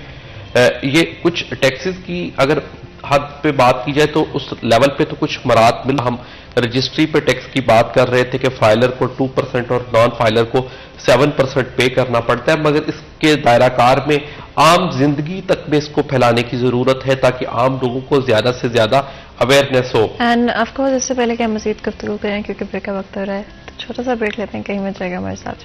یہ کچھ ٹیکسز کی اگر حد پہ بات کی جائے تو اس لیول پہ تو کچھ مراد ملا. ہم رجسٹری پہ ٹیکس کی بات کر رہے تھے کہ فائلر کو 2% اور نان فائلر کو 7% پے کرنا پڑتا ہے, مگر اس کے دائرہ کار میں عام زندگی تک میں اس کو پھیلانے کی ضرورت ہے تاکہ عام لوگوں کو زیادہ سے زیادہ اویئرنیس ہو. اینڈ آف کورس اس سے پہلے کہ ہم مزید گفتگو کریں کیونکہ بریک کا وقت ہو رہا ہے تو چھوٹا سا بریک لیتے ہیں, کہیں مل جائے گا ہمارے ساتھ.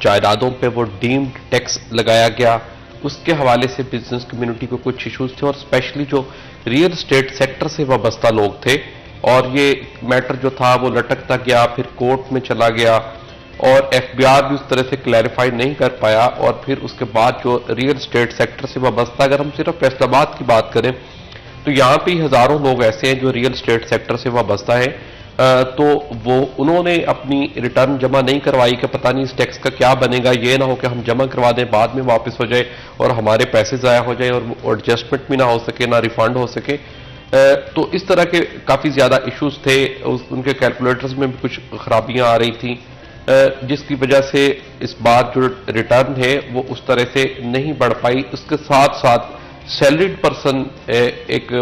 جائیدادوں پہ وہ ڈیمڈ ٹیکس لگایا گیا، اس کے حوالے سے بزنس کمیونٹی کو کچھ ایشوز تھے، اور اسپیشلی جو ریئل اسٹیٹ سیکٹر سے وابستہ لوگ تھے، اور یہ میٹر جو تھا وہ لٹکتا گیا، پھر کورٹ میں چلا گیا، اور ایف بی آر بھی اس طرح سے کلیریفائی نہیں کر پایا، اور پھر اس کے بعد جو ریئل اسٹیٹ سیکٹر سے وابستہ، اگر ہم صرف فیصل آباد کی بات کریں تو یہاں پہ ہزاروں لوگ ایسے ہیں جو ریئل اسٹیٹ سیکٹر سے وابستہ ہیں، تو انہوں نے اپنی ریٹرن جمع نہیں کروائی کہ پتہ نہیں اس ٹیکس کا کیا بنے گا، یہ نہ ہو کہ ہم جمع کروا دیں بعد میں واپس ہو جائے اور ہمارے پیسے ضائع ہو جائیں اور ایڈجسٹمنٹ بھی نہ ہو سکے، نہ ریفنڈ ہو سکے۔ تو اس طرح کے کافی زیادہ ایشوز تھے، ان کے کیلکولیٹرز میں بھی کچھ خرابیاں آ رہی تھیں، جس کی وجہ سے اس بار جو ریٹرن ہے وہ اس طرح سے نہیں بڑھ پائی۔ اس کے ساتھ ساتھ سیلریڈ پرسن ایک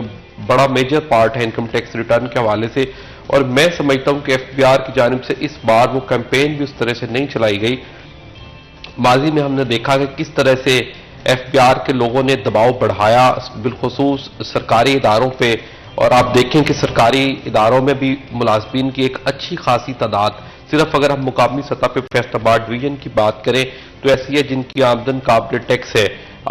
بڑا میجر پارٹ ہے انکم ٹیکس ریٹرن کے حوالے سے، اور میں سمجھتا ہوں کہ ایف بی آر کی جانب سے اس بار وہ کیمپین بھی اس طرح سے نہیں چلائی گئی۔ ماضی میں ہم نے دیکھا کہ کس طرح سے ایف بی آر کے لوگوں نے دباؤ بڑھایا بالخصوص سرکاری اداروں پہ، اور آپ دیکھیں کہ سرکاری اداروں میں بھی ملازمین کی ایک اچھی خاصی تعداد، صرف اگر ہم مقامی سطح پہ فیصل آباد ڈویژن کی بات کریں تو ایسی ہے جن کی آمدن قابل ٹیکس ہے۔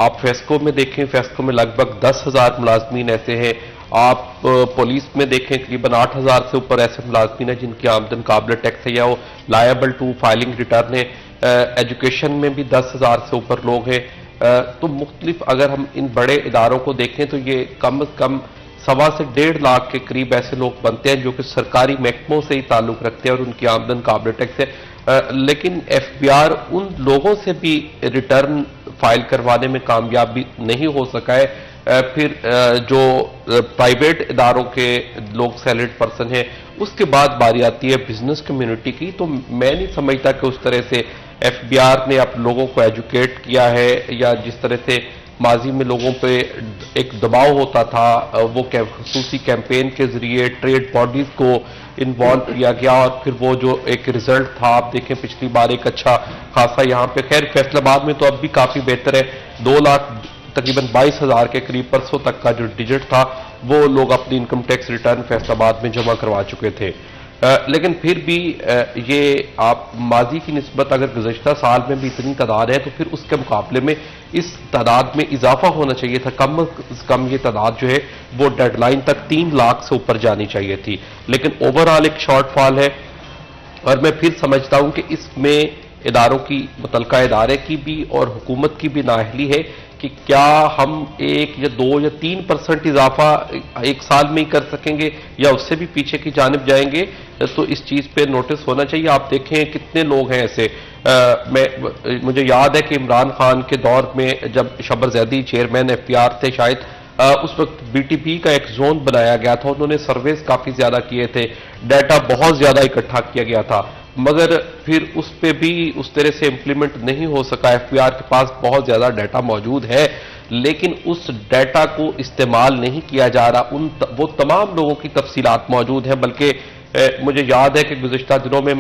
آپ فیسکو میں دیکھیں، فیسکو میں لگ بھگ 10,000 ملازمین ایسے ہیں، آپ پولیس میں دیکھیں تقریباً 8,000 سے اوپر ایسے ملازمین ہیں جن کی آمدن قابل ٹیکس ہے یا وہ لائبل ٹو فائلنگ ریٹرن ہے، ایجوکیشن میں بھی 10,000 سے اوپر لوگ ہیں۔ تو مختلف اگر ہم ان بڑے اداروں کو دیکھیں تو یہ کم از کم 1.25 سے 1.5 لاکھ کے قریب ایسے لوگ بنتے ہیں جو کہ سرکاری محکموں سے ہی تعلق رکھتے ہیں اور ان کی آمدن قابل ٹیکس ہے، لیکن ایف بی آر ان لوگوں سے بھی ریٹرن فائل کروانے میں کامیاب بھی نہیں ہو سکا ہے۔ پھر جو پرائیویٹ اداروں کے لوگ سیلریڈ پرسن ہیں، اس کے بعد باری آتی ہے بزنس کمیونٹی کی، تو میں نہیں سمجھتا کہ اس طرح سے ایف بی آر نے اب لوگوں کو ایجوکیٹ کیا ہے، یا جس طرح سے ماضی میں لوگوں پہ ایک دباؤ ہوتا تھا وہ خصوصی کیمپین کے ذریعے ٹریڈ باڈیز کو انوالو کیا گیا، اور پھر وہ جو ایک رزلٹ تھا آپ دیکھیں پچھلی بار ایک اچھا خاصا یہاں پہ، خیر فیصل آباد میں تو اب بھی کافی بہتر ہے، 2 لاکھ تقریباً 22,000 کے قریب پرسوں تک کا جو ڈیجٹ تھا وہ لوگ اپنی انکم ٹیکس ریٹرن فیصل آباد میں جمع کروا چکے تھے۔ لیکن پھر بھی یہ آپ ماضی کی نسبت اگر گزشتہ سال میں بھی اتنی تعداد ہے تو پھر اس کے مقابلے میں اس تعداد میں اضافہ ہونا چاہیے تھا، کم از کم یہ تعداد جو ہے وہ ڈیڈ لائن تک 3 لاکھ سے اوپر جانی چاہیے تھی، لیکن اوورآل ایک شارٹ فال ہے۔ اور میں پھر سمجھتا ہوں کہ اس میں اداروں کی، متعلقہ ادارے کی بھی اور حکومت کی بھی نااہلی ہے کہ کیا ہم 1 یا 2 یا 3% اضافہ ایک سال میں ہی کر سکیں گے یا اس سے بھی پیچھے کی جانب جائیں گے، تو اس چیز پہ نوٹس ہونا چاہیے۔ آپ دیکھیں کتنے لوگ ہیں ایسے، مجھے یاد ہے کہ عمران خان کے دور میں جب شبر زیدی چیئرمین ایف پی آر تھے شاید، اس وقت بی ٹی پی کا ایک زون بنایا گیا تھا، انہوں نے سرویز کافی زیادہ کیے تھے، ڈیٹا بہت زیادہ اکٹھا کیا گیا تھا، مگر پھر اس پہ بھی اس طرح سے امپلیمنٹ نہیں ہو سکا۔ ایف بی آر کے پاس بہت زیادہ ڈیٹا موجود ہے لیکن اس ڈیٹا کو استعمال نہیں کیا جا رہا، وہ تمام لوگوں کی تفصیلات موجود ہیں، بلکہ مجھے یاد ہے کہ گزشتہ دنوں میں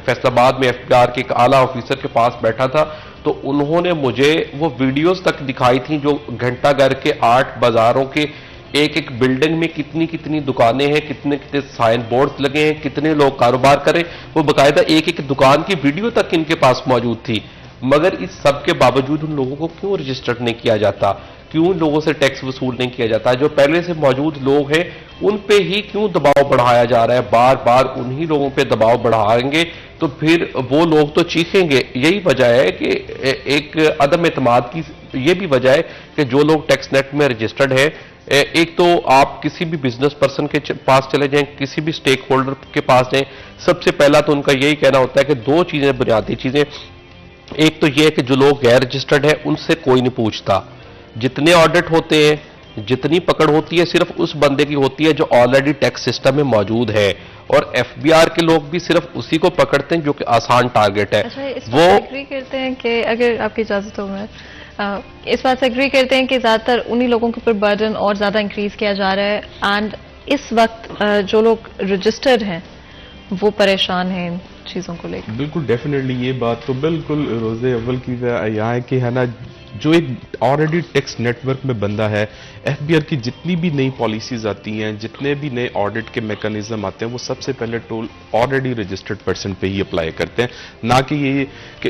فیصل آباد میں ایف بی آر کے ایک اعلیٰ آفیسر کے پاس بیٹھا تھا، تو انہوں نے مجھے وہ ویڈیوز تک دکھائی تھیں جو گھنٹہ گھر کے 8 بازاروں کے ایک بلڈنگ میں کتنی دکانیں ہیں، کتنے سائن بورڈز لگے ہیں، کتنے لوگ کاروبار کریں، وہ باقاعدہ ایک دکان کی ویڈیو تک ان کے پاس موجود تھی، مگر اس سب کے باوجود ان لوگوں کو کیوں رجسٹرڈ نہیں کیا جاتا، کیوں ان لوگوں سے ٹیکس وصول نہیں کیا جاتا، جو پہلے سے موجود لوگ ہیں ان پہ ہی کیوں دباؤ بڑھایا جا رہا ہے، بار بار انہی لوگوں پہ دباؤ بڑھائیں گے تو پھر وہ لوگ تو چیخیں گے۔ یہی وجہ ہے کہ ایک عدم اعتماد کی یہ بھی وجہ ہے کہ جو لوگ ٹیکس نیٹ میں رجسٹرڈ ہیں، ایک تو آپ کسی بھی بزنس پرسن کے پاس چلے جائیں، کسی بھی سٹیک ہولڈر کے پاس جائیں، سب سے پہلا تو ان کا یہی کہنا ہوتا ہے کہ 2 چیزیں، بنیادی چیزیں، ایک تو یہ ہے کہ جو لوگ غیر رجسٹرڈ ہیں ان سے کوئی نہیں پوچھتا، جتنے آڈٹ ہوتے ہیں، جتنی پکڑ ہوتی ہے صرف اس بندے کی ہوتی ہے جو آلریڈی ٹیکس سسٹم میں موجود ہے، اور ایف بی آر کے لوگ بھی صرف اسی کو پکڑتے ہیں جو کہ آسان ٹارگٹ ہے۔ اچھا، اس بات سے ایگری کرتے ہیں کہ اگر آپ کی اجازت ہو میں اس بات سے ایگری کرتے ہیں کہ زیادہ تر انہی لوگوں کے اوپر برڈن اور زیادہ انکریز کیا جا رہا ہے، اینڈ اس وقت جو لوگ رجسٹرڈ ہیں وہ پریشان ہیں ان چیزوں کو لے کر؟ بالکل ڈیفینیٹلی یہ بات تو بالکل روز اول کی یہاں ہے کہ ہے نا، جو ایک آلریڈی ٹیکس نیٹ ورک میں بندہ ہے، ایف بی آر کی جتنی بھی نئی پالیسیز آتی ہیں، جتنے بھی نئے آڈٹ کے میکانزم آتے ہیں، وہ سب سے پہلے ٹول آلریڈی رجسٹرڈ پرسن پہ ہی اپلائی کرتے ہیں، نہ کہ یہ کہ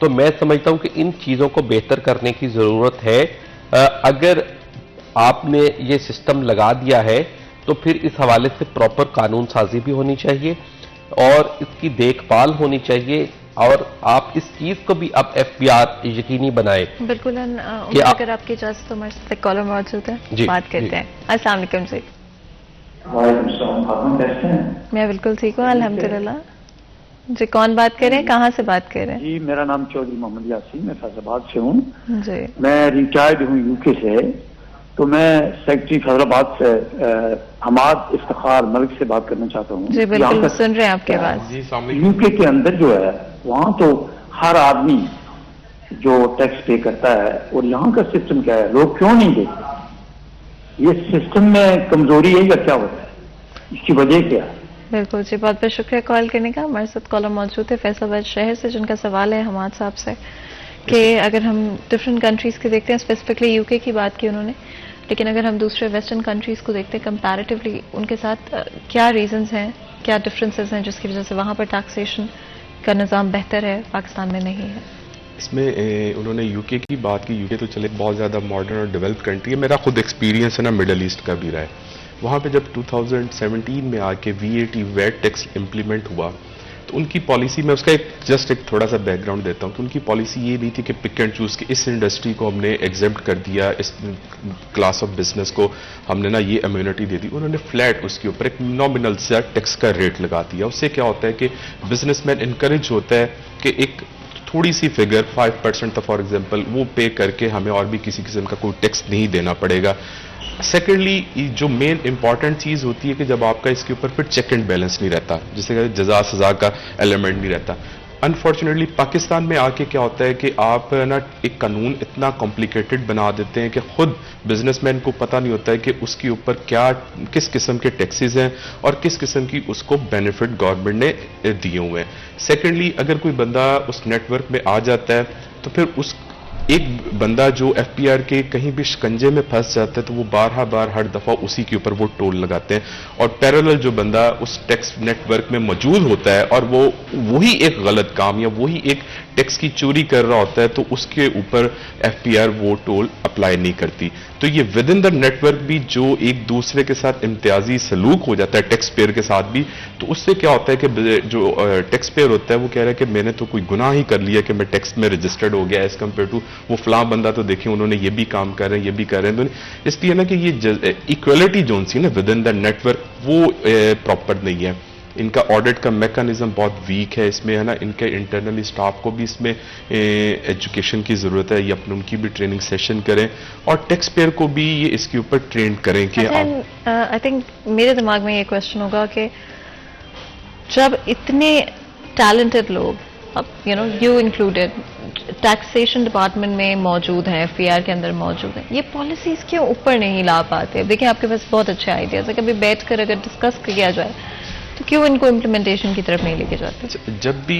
تو میں سمجھتا ہوں کہ ان چیزوں کو بہتر کرنے کی ضرورت ہے. اگر آپ نے یہ سسٹم لگا دیا ہے تو پھر اس حوالے سے پراپر قانون سازی بھی ہونی چاہیے اور اس کی دیکھ بھال ہونی چاہیے, اور آپ اس چیز کو بھی اب ایف بی آر یقینی بنائے. بالکل. اگر آپ کی اجازت تو ہمارے ساتھ کالر موجود ہے, بات کرتے ہیں. السلام علیکم جی. وعلیکم السلام. آپ کیسے ہیں؟ میں بالکل ٹھیک ہوں الحمدللہ. جی کون بات کر رہے ہیں, کہاں سے بات کر رہے ہیں؟ جی میرا نام چودھری محمد یاسین, میں فیض آباد سے ہوں. جی میں ریٹائرڈ ہوں یو کے سے. تو میں سیکرٹری فیض آباد سے حماد افتخار ملک سے بات کرنا چاہتا ہوں. جی بالکل سن رہے ہیں آپ کے بات. یو کے اندر جو ہے وہاں تو ہر آدمی جو ٹیکس پے کرتا ہے, اور یہاں کا سسٹم کیا ہے, لوگ کیوں نہیں دیتے؟ یہ سسٹم میں کمزوری ہے یا کیا ہوتا ہے, اس کی وجہ کیا ہے؟ بالکل جی, بہت بہت شکریہ کال کرنے کا. ہمارے ساتھ کالر موجود ہے فیصل آباد شہر سے, جن کا سوال ہے حماد صاحب سے کہ اگر ہم ڈفرینٹ کنٹریز کے دیکھتے ہیں, اسپیسیفکلی یو کے کی بات کی انہوں نے, لیکن اگر ہم دوسرے ویسٹرن کنٹریز کو دیکھتے ہیں کمپیریٹیولی, ان کے ساتھ کیا ریزنز ہیں, کیا ڈفرینسز ہیں جس کی وجہ سے وہاں پر ٹیکسیشن کا نظام بہتر ہے, پاکستان میں نہیں ہے؟ اس میں انہوں نے یو کے کی بات کی. یو کے تو چلے بہت زیادہ ماڈرن اور ڈیولپ کنٹری ہے. میرا خود ایکسپیرینس ہے نا مڈل ایسٹ کا بھی رہا ہے. وہاں پہ جب 2017 میں آ کے VAT ویٹ ٹیکس امپلیمنٹ ہوا تو ان کی پالیسی میں اس کا جسٹ ایک تھوڑا سا بیک گراؤنڈ دیتا ہوں. تو ان کی پالیسی یہ نہیں تھی کہ پک اینڈ چوز کہ اس انڈسٹری کو ہم نے ایگزمپٹ کر دیا, اس کلاس آف بزنس کو ہم نے نا یہ امیونٹی دے دی. انہوں نے فلیٹ اس کے اوپر ایک نامنل سے ٹیکس کا ریٹ لگا دیا. اس سے کیا ہوتا ہے کہ بزنس مین انکریج ہوتا ہے کہ ایک تھوڑی سی فگر 5% فار ایگزامپل وہ پے کر کے ہمیں اور بھی کسی قسم کا کوئی ٹیکس نہیں دینا پڑے گا. سیکنڈلی جو مین امپورٹنٹ چیز ہوتی ہے کہ جب آپ کا اس کے اوپر پھر چیک اینڈ بیلنس نہیں رہتا, جسے کہ جزا سزا کا ایلیمنٹ نہیں رہتا. انفارچونیٹلی پاکستان میں آ کے کیا ہوتا ہے کہ آپ نا ایک قانون اتنا کمپلیکیٹڈ بنا دیتے ہیں کہ خود بزنس مین کو پتہ نہیں ہوتا ہے کہ اس کے اوپر کیا کس قسم کے ٹیکسز ہیں اور کس قسم کی اس کو بینیفٹ گورنمنٹ نے دیے ہوئے ہیں. سیکنڈلی اگر کوئی بندہ اس نیٹ ورک میں آ جاتا ہے تو پھر اس ایک بندہ جو ایف پی آر کے کہیں بھی شکنجے میں پھنس جاتا ہے تو وہ بار ہر دفعہ اسی کے اوپر وہ ٹول لگاتے ہیں, اور پیرالل جو بندہ اس ٹیکس نیٹ ورک میں موجود ہوتا ہے اور وہ وہی ایک غلط کام یا وہی ایک ٹیکس کی چوری کر رہا ہوتا ہے تو اس کے اوپر ایف پی آر وہ ٹول اپلائی نہیں کرتی. تو یہ within the network بھی جو ایک دوسرے کے ساتھ امتیازی سلوک ہو جاتا ہے ٹیکس پیئر کے ساتھ بھی, تو اس سے کیا ہوتا ہے کہ جو ٹیکس پیئر ہوتا ہے وہ کہہ رہا ہے کہ میں نے تو کوئی گناہ ہی کر لیا کہ میں ٹیکس میں رجسٹرڈ ہو گیا ایز کمپیئر ٹو وہ فلاں بندہ, تو دیکھیں انہوں نے یہ بھی کام کر رہے ہیں یہ بھی کر رہے ہیں. اس لیے نا کہ یہ ایکویلٹی جو سی نا within the network وہ پراپر نہیں ہے. ان کا آڈٹ کا میکانزم بہت ویک ہے. اس میں ہے نا ان کے انٹرنلی اسٹاف کو بھی اس میں ایجوکیشن کی ضرورت ہے, یا اپنے ان کی بھی ٹریننگ سیشن کریں, اور ٹیکس پیئر کو بھی یہ اس کے اوپر ٹرین کریں کہ آئی تھنک میرے دماغ میں یہ کوشچن ہوگا کہ جب اتنے ٹیلنٹڈ لوگ, اب یو انکلوڈیڈ, ٹیکسیشن ڈپارٹمنٹ میں موجود ہیں, ایف پی آر کے اندر موجود ہیں, یہ پالیسیز کیوں اوپر نہیں لا پاتے؟ دیکھیں آپ کے پاس بہت اچھے آئیڈیاز ہے, کبھی بیٹھ کر اگر ڈسکس کیا جائے تو کیوں ان کو امپلیمنٹیشن کی طرف نہیں لے کے جاتے؟ جب بھی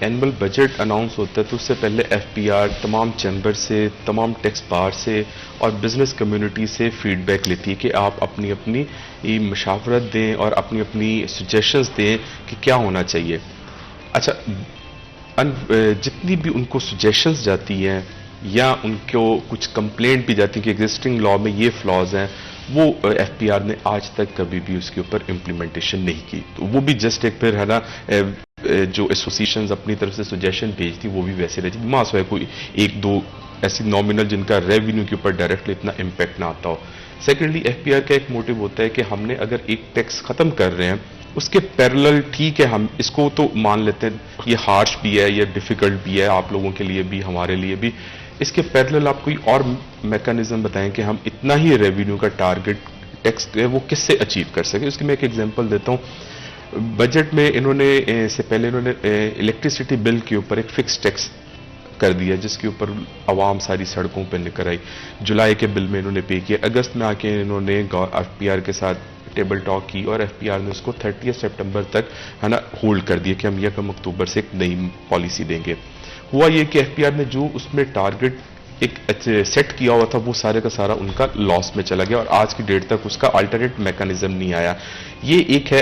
اینول بجٹ اناؤنس ہوتا ہے تو اس سے پہلے ایف پی آر تمام چیمبر سے, تمام ٹیکس بار سے اور بزنس کمیونٹی سے فیڈ بیک لیتی ہے کہ آپ اپنی اپنی مشاورت دیں اور اپنی اپنی سجیشنز دیں کہ کیا ہونا چاہیے. اچھا, جتنی بھی ان کو سجیشنز جاتی ہیں یا ان کو کچھ کمپلینٹ بھی جاتی ہے کہ ایگزسٹنگ لا میں یہ فلاز ہیں, وہ ایف پی آر نے آج تک کبھی بھی اس کے اوپر امپلیمنٹیشن نہیں کی. تو وہ بھی جسٹ ایک پھر ہے نا جو ایسوسیشنز اپنی طرف سے سجیشن بھیجتی وہ بھی ویسے رہتی, ماس ہے کوئی ایک دو ایسی نامنل جن کا ریونیو کے اوپر ڈائریکٹلی اتنا امپیکٹ نہ آتا ہو. سیکنڈلی ایف پی آر کا ایک موٹیو ہوتا ہے کہ ہم نے اگر ایک ٹیکس ختم کر رہے ہیں اس کے پیرلل, ٹھیک ہے ہم اس کو تو مان لیتے ہیں یہ ہارش بھی ہے, یہ ڈیفیکلٹ بھی ہے آپ لوگوں کے لیے بھی ہمارے لیے بھی, اس کے پیرلل آپ کوئی اور میکانزم بتائیں کہ ہم اتنا ہی ریونیو کا ٹارگٹ ٹیکس وہ کس سے اچیو کر سکیں. اس کی میں ایک ایگزامپل دیتا ہوں. بجٹ میں انہوں نے سے پہلے انہوں نے الیکٹریسٹی بل کے اوپر ایک فکس ٹیکس کر دیا جس کے اوپر عوام ساری سڑکوں پہ نکل آئی. جولائی کے بل میں انہوں نے پے کیا, اگست میں آ کے انہوں نے ایف پی آر کے ساتھ ٹیبل ٹاک کی اور ایف پی آر نے اس کو 30 سپٹمبر تک ہے نا ہولڈ کر دیا کہ ہم 1 اکتوبر سے ایک نئی پالیسی دیں گے. ہوا یہ کہ ایف پی آر نے جو اس میں ٹارگٹ ایک سیٹ کیا ہوا تھا وہ سارے کا سارا ان کا لاس میں چلا گیا اور آج کی ڈیٹ تک اس کا الٹرنیٹ میکانزم نہیں آیا. یہ ایک ہے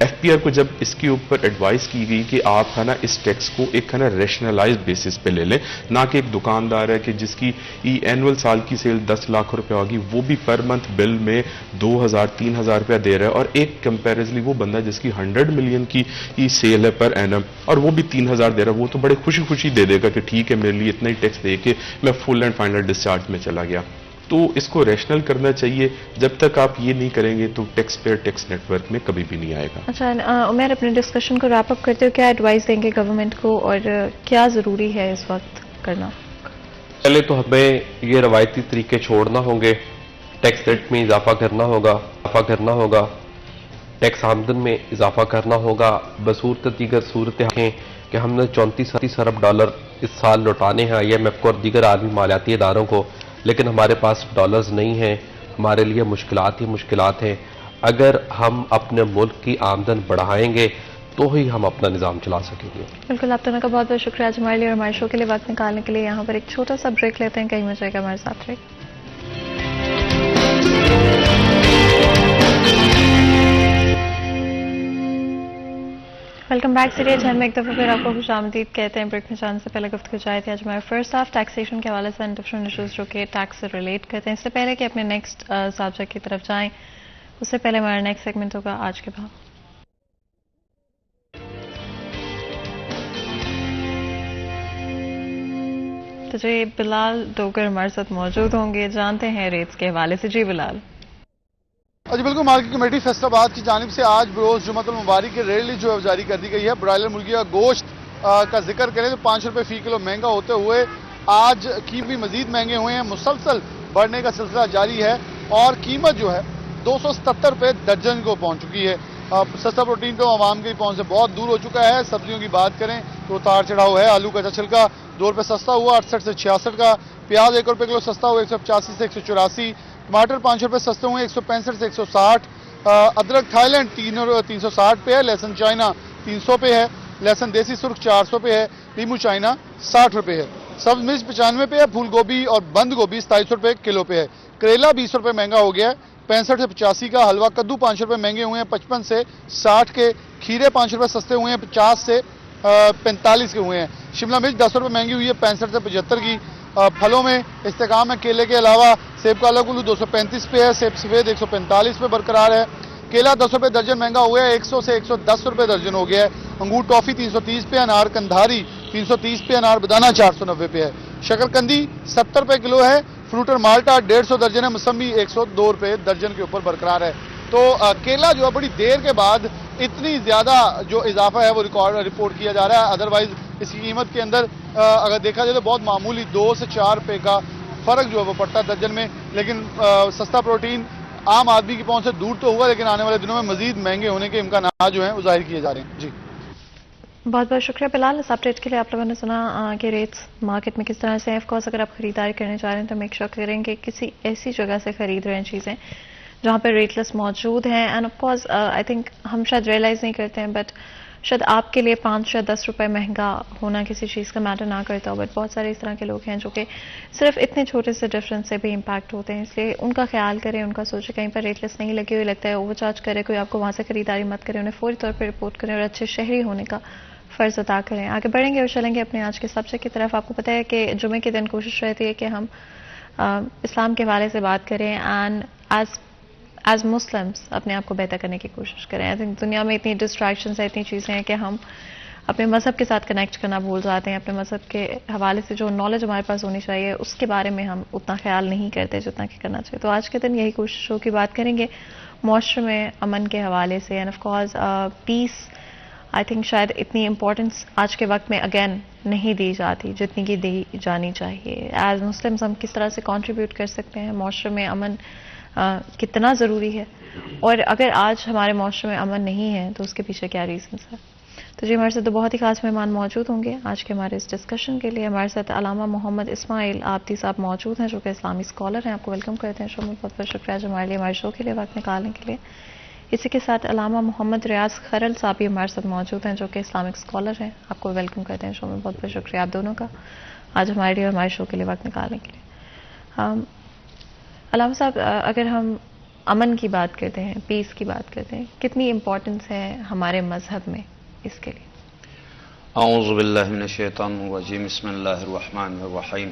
ایف پی آر کو جب اس کے اوپر ایڈوائز کی گئی کہ آپ ہے نا اس ٹیکس کو ایک ہے نا ریشنلائز بیسس پہ لے لیں, نہ کہ ایک دکاندار ہے کہ جس کی اینول سال کی سیل 10 لاکھ روپے ہوگی وہ بھی پر منتھ بل میں 2,000-3,000 روپیہ دے رہا ہے, اور ایک کمپیریزلی وہ بندہ جس کی 100 ملین کی سیل ہے پر اینم اور وہ بھی 3,000 دے رہا ہے, وہ تو بڑے خوشی خوشی دے دے گا کہ ٹھیک ہے میرے لیے اتنا ہی ٹیکس دے کے میں فل اینڈ فائنل ڈسچارج میں چلا گیا. تو اس کو ریشنل کرنا چاہیے. جب تک آپ یہ نہیں کریں گے تو tax payer tax network میں کبھی بھی نہیں آئے گا. اچھا عمیر, اپنے ڈسکشن کو ریپ اپ کرتے ہو کیا ایڈوائز دیں گے گورنمنٹ کو اور کیا ضروری ہے اس وقت کرنا؟ پہلے تو ہمیں یہ روایتی طریقے چھوڑنا ہوں گے, ٹیکس ریٹ میں اضافہ کرنا ہوگا, ٹیکس آمدن میں اضافہ کرنا ہوگا بصورت دیگر صورتیں کہ ہم نے 34 ارب ڈالر اس سال لوٹانے ہیں آئی ایم ایف کو اور دیگر عالمی مالیاتی اداروں کو, لیکن ہمارے پاس ڈالرز نہیں ہیں. ہمارے لیے مشکلات ہیں. اگر ہم اپنے ملک کی آمدن بڑھائیں گے تو ہی ہم اپنا نظام چلا سکیں گے. بالکل, آپ دونوں کا بہت بہت شکریہ آج ہمارے لیے اور ہمارے شو کے لیے وقت نکالنے کے لیے. یہاں پر ایک چھوٹا سا بریک لیتے ہیں, کہیں میں جائے گا ہمارے ساتھ رہے. Welcome back. سیریز ہم ایک دفعہ پھر آپ کو خوش آمدید کہتے ہیں. بریک میں جانے سے پہلے گفتگو جائے تھے آج ہمارے فرسٹ ہاف ٹیکسیشن کے حوالے سے ڈفرنٹ ایشوز جو کہ ٹیکس سے ریلیٹ کرتے ہیں. اس سے پہلے کہ اپنے نیکسٹ سبجیکٹ کی طرف جائیں, اس سے پہلے ہمارا نیکسٹ سیگمنٹ ہوگا آج کے بھاؤ. تو جی بلال ڈوگر ہمارے ساتھ موجود ہوں گے, جانتے ہیں ریٹس کے حوالے سے. جی بلال. جی بالکل, مارکیٹ کمیٹی فیصل آباد کی جانب سے آج بروز جمعۃ المبارک کی ریٹ لسٹ جو ہے جاری کر دی گئی ہے. برائلر مرغی کا گوشت کا ذکر کریں تو 5 روپے فی کلو مہنگا ہوتے ہوئے آج قیمت مزید مہنگے ہوئے ہیں. مسلسل بڑھنے کا سلسلہ جاری ہے اور قیمت جو ہے 277 روپے درجن کو پہنچ چکی ہے. سستا پروٹین تو عوام کے پہنچ سے بہت دور ہو چکا ہے. سبزیوں کی بات کریں تو اتار چڑھاؤ ہے. آلو کا چھلکا 2 روپے سستا ہوا 68 سے 66 کا. پیاز 1 روپے کلو سستا ہوا 185 سے 184. ٹماٹر 5 روپے سستے ہوئے 165 سے 160. ادرک تھائی لینڈ 360 پہ ہے. لہسن چائنا 300 پہ ہے. لہسن دیسی سرخ 400 پہ ہے. لیمو چائنا 60 روپے ہے. سبز مرچ 95 پہ ہے. پھول گوبھی اور بند گوبھی 27 روپے کلو پہ ہے. کریلا 20 روپے مہنگا ہو گیا ہے 65 سے 85 کا. حلوہ کدو 5 روپے مہنگے ہوئے ہیں 55 سے 60 کے. کھیرے 5 روپے سستے ہوئے ہیں 50 سے 45 کے ہوئے ہیں. شملہ مرچ 10 روپے مہنگی ہوئی ہے 65 سے 75 کی. پھلوں میں استحکام ہے. کیلے کے علاوہ سیب کا الگ 235 پہ ہے. سیب سفید 145 پہ برقرار ہے. کیلا 10 روپے درجن مہنگا ہوا ہے 100 سے 110 روپے درجن ہو گیا ہے. انگور ٹافی 330 پہ. انار کندھاری 330 پہ. انار بدانا 490 پہ ہے. شکرکندی 70 روپے کلو ہے. فروٹر مالٹا 150 درجن ہے. موسمی 102 روپے درجن کے اوپر برقرار ہے. تو کیلا جو ہے بڑی دیر کے بعد اتنی زیادہ جو اضافہ ہے وہ رپورٹ کیا جا رہا ہے. ادروائز اس کی قیمت کے اندر اگر دیکھا جائے تو بہت معمولی 2 سے 4 روپے کا فرق جو ہے وہ پڑتا ہے درجن میں. لیکن سستا پروٹین عام آدمی کی پہنچ سے دور تو ہوا, لیکن آنے والے دنوں میں مزید مہنگے ہونے کے امکانات جو ہیں وہ ظاہر کیے جا رہے ہیں. جی بہت بہت شکریہ بلال. اس اپڈیٹ کے لیے آپ لوگوں نے سنا کہ ریٹس مارکیٹ میں کس طرح سے. آف کورس اگر آپ خریداری کرنے چاہ رہے ہیں تو میک شور کریں کہ کسی ایسی جگہ سے خرید رہے ہیں چیزیں جہاں پر ریٹ لیس موجود ہیں. And of course I think ہم شاید ریئلائز نہیں کرتے ہیں, بٹ شاید آپ کے لیے 5 یا 10 روپے مہنگا ہونا کسی چیز کا میٹر نہ کرتا ہو, بٹ بہت سارے اس طرح کے لوگ ہیں جو کہ صرف اتنے چھوٹے سے ڈفرینس سے بھی امپیکٹ ہوتے ہیں. اس لیے ان کا خیال کریں, ان کا سوچیں کہیں پر ریٹ لیس نہیں لگی ہوئی لگتا ہے اوور چارج کرے کوئی آپ کو وہاں سے خریداری مت کریں. انہیں فوری طور پہ رپورٹ کریں اور اچھے شہری ہونے کا فرض ادا کریں. آگے بڑھیں گے اور چلیں گے اپنے آج کے سبجیکٹ کی طرف. آپ کو پتہ ہے کہ جمعے کے دن کوشش رہتی ہے کہ ہم اسلام کے حوالے سے بات کریں اینڈ ایز مسلمس اپنے آپ کو بہتر کرنے کی کوشش کریں. آئی تھنک دنیا میں اتنی ڈسٹریکشنز ہیں, اتنی چیزیں ہیں کہ ہم اپنے مذہب کے ساتھ کنیکٹ کرنا بھول جاتے ہیں. اپنے مذہب کے حوالے سے جو نالج ہمارے پاس ہونی چاہیے اس کے بارے میں ہم اتنا خیال نہیں کرتے جتنا کہ کرنا چاہیے. تو آج کے دن یہی کوششوں کی بات کریں گے معاشرے میں امن کے حوالے سے. And of course peace I think شاید اتنی امپورٹنس آج کے وقت میں اگین نہیں دی جاتی جتنی کہ دی جانی چاہیے. ایز مسلمس ہم کس طرح سے کنٹریبیوٹ کر سکتے ہیں, معاشرے میں امن کتنا ضروری ہے, اور اگر آج ہمارے معاشرے میں امن نہیں ہے تو اس کے پیچھے کیا ریزنس ہے. تو جی ہمارے ساتھ 2 بہت ہی خاص مہمان موجود ہوں گے آج کے ہمارے اس ڈسکشن کے لیے. ہمارے ساتھ علامہ محمد اسماعیل آبدی صاحب موجود ہیں جو کہ اسلامی اسکالر ہیں. آپ کو ویلکم کرتے ہیں شو میں. بہت بہت شکریہ جو ہمارے لیے ہمارے شو کے لیے وقت نکالنے کے لیے. اسی کے ساتھ علامہ محمد ریاض خرل صاحب بھی ہمارے ساتھ موجود ہیں جو کہ اسلامک اسکالر ہیں. آپ کو ویلکم کرتے ہیں شو میں. بہت بہت شکریہ آپ دونوں کا. آج ہمارے لیے اور ہمارے شو کے لیے وقت نکالنے کے لیے. علامہ صاحب، اگر ہم امن کی بات کرتے ہیں، پیس کی بات کرتے ہیں، کتنی امپورٹنس ہے ہمارے مذہب میں اس کے لیے؟ اعوذ باللہ من الشیطان الرجیم، بسم اللہ الرحمن الرحیم.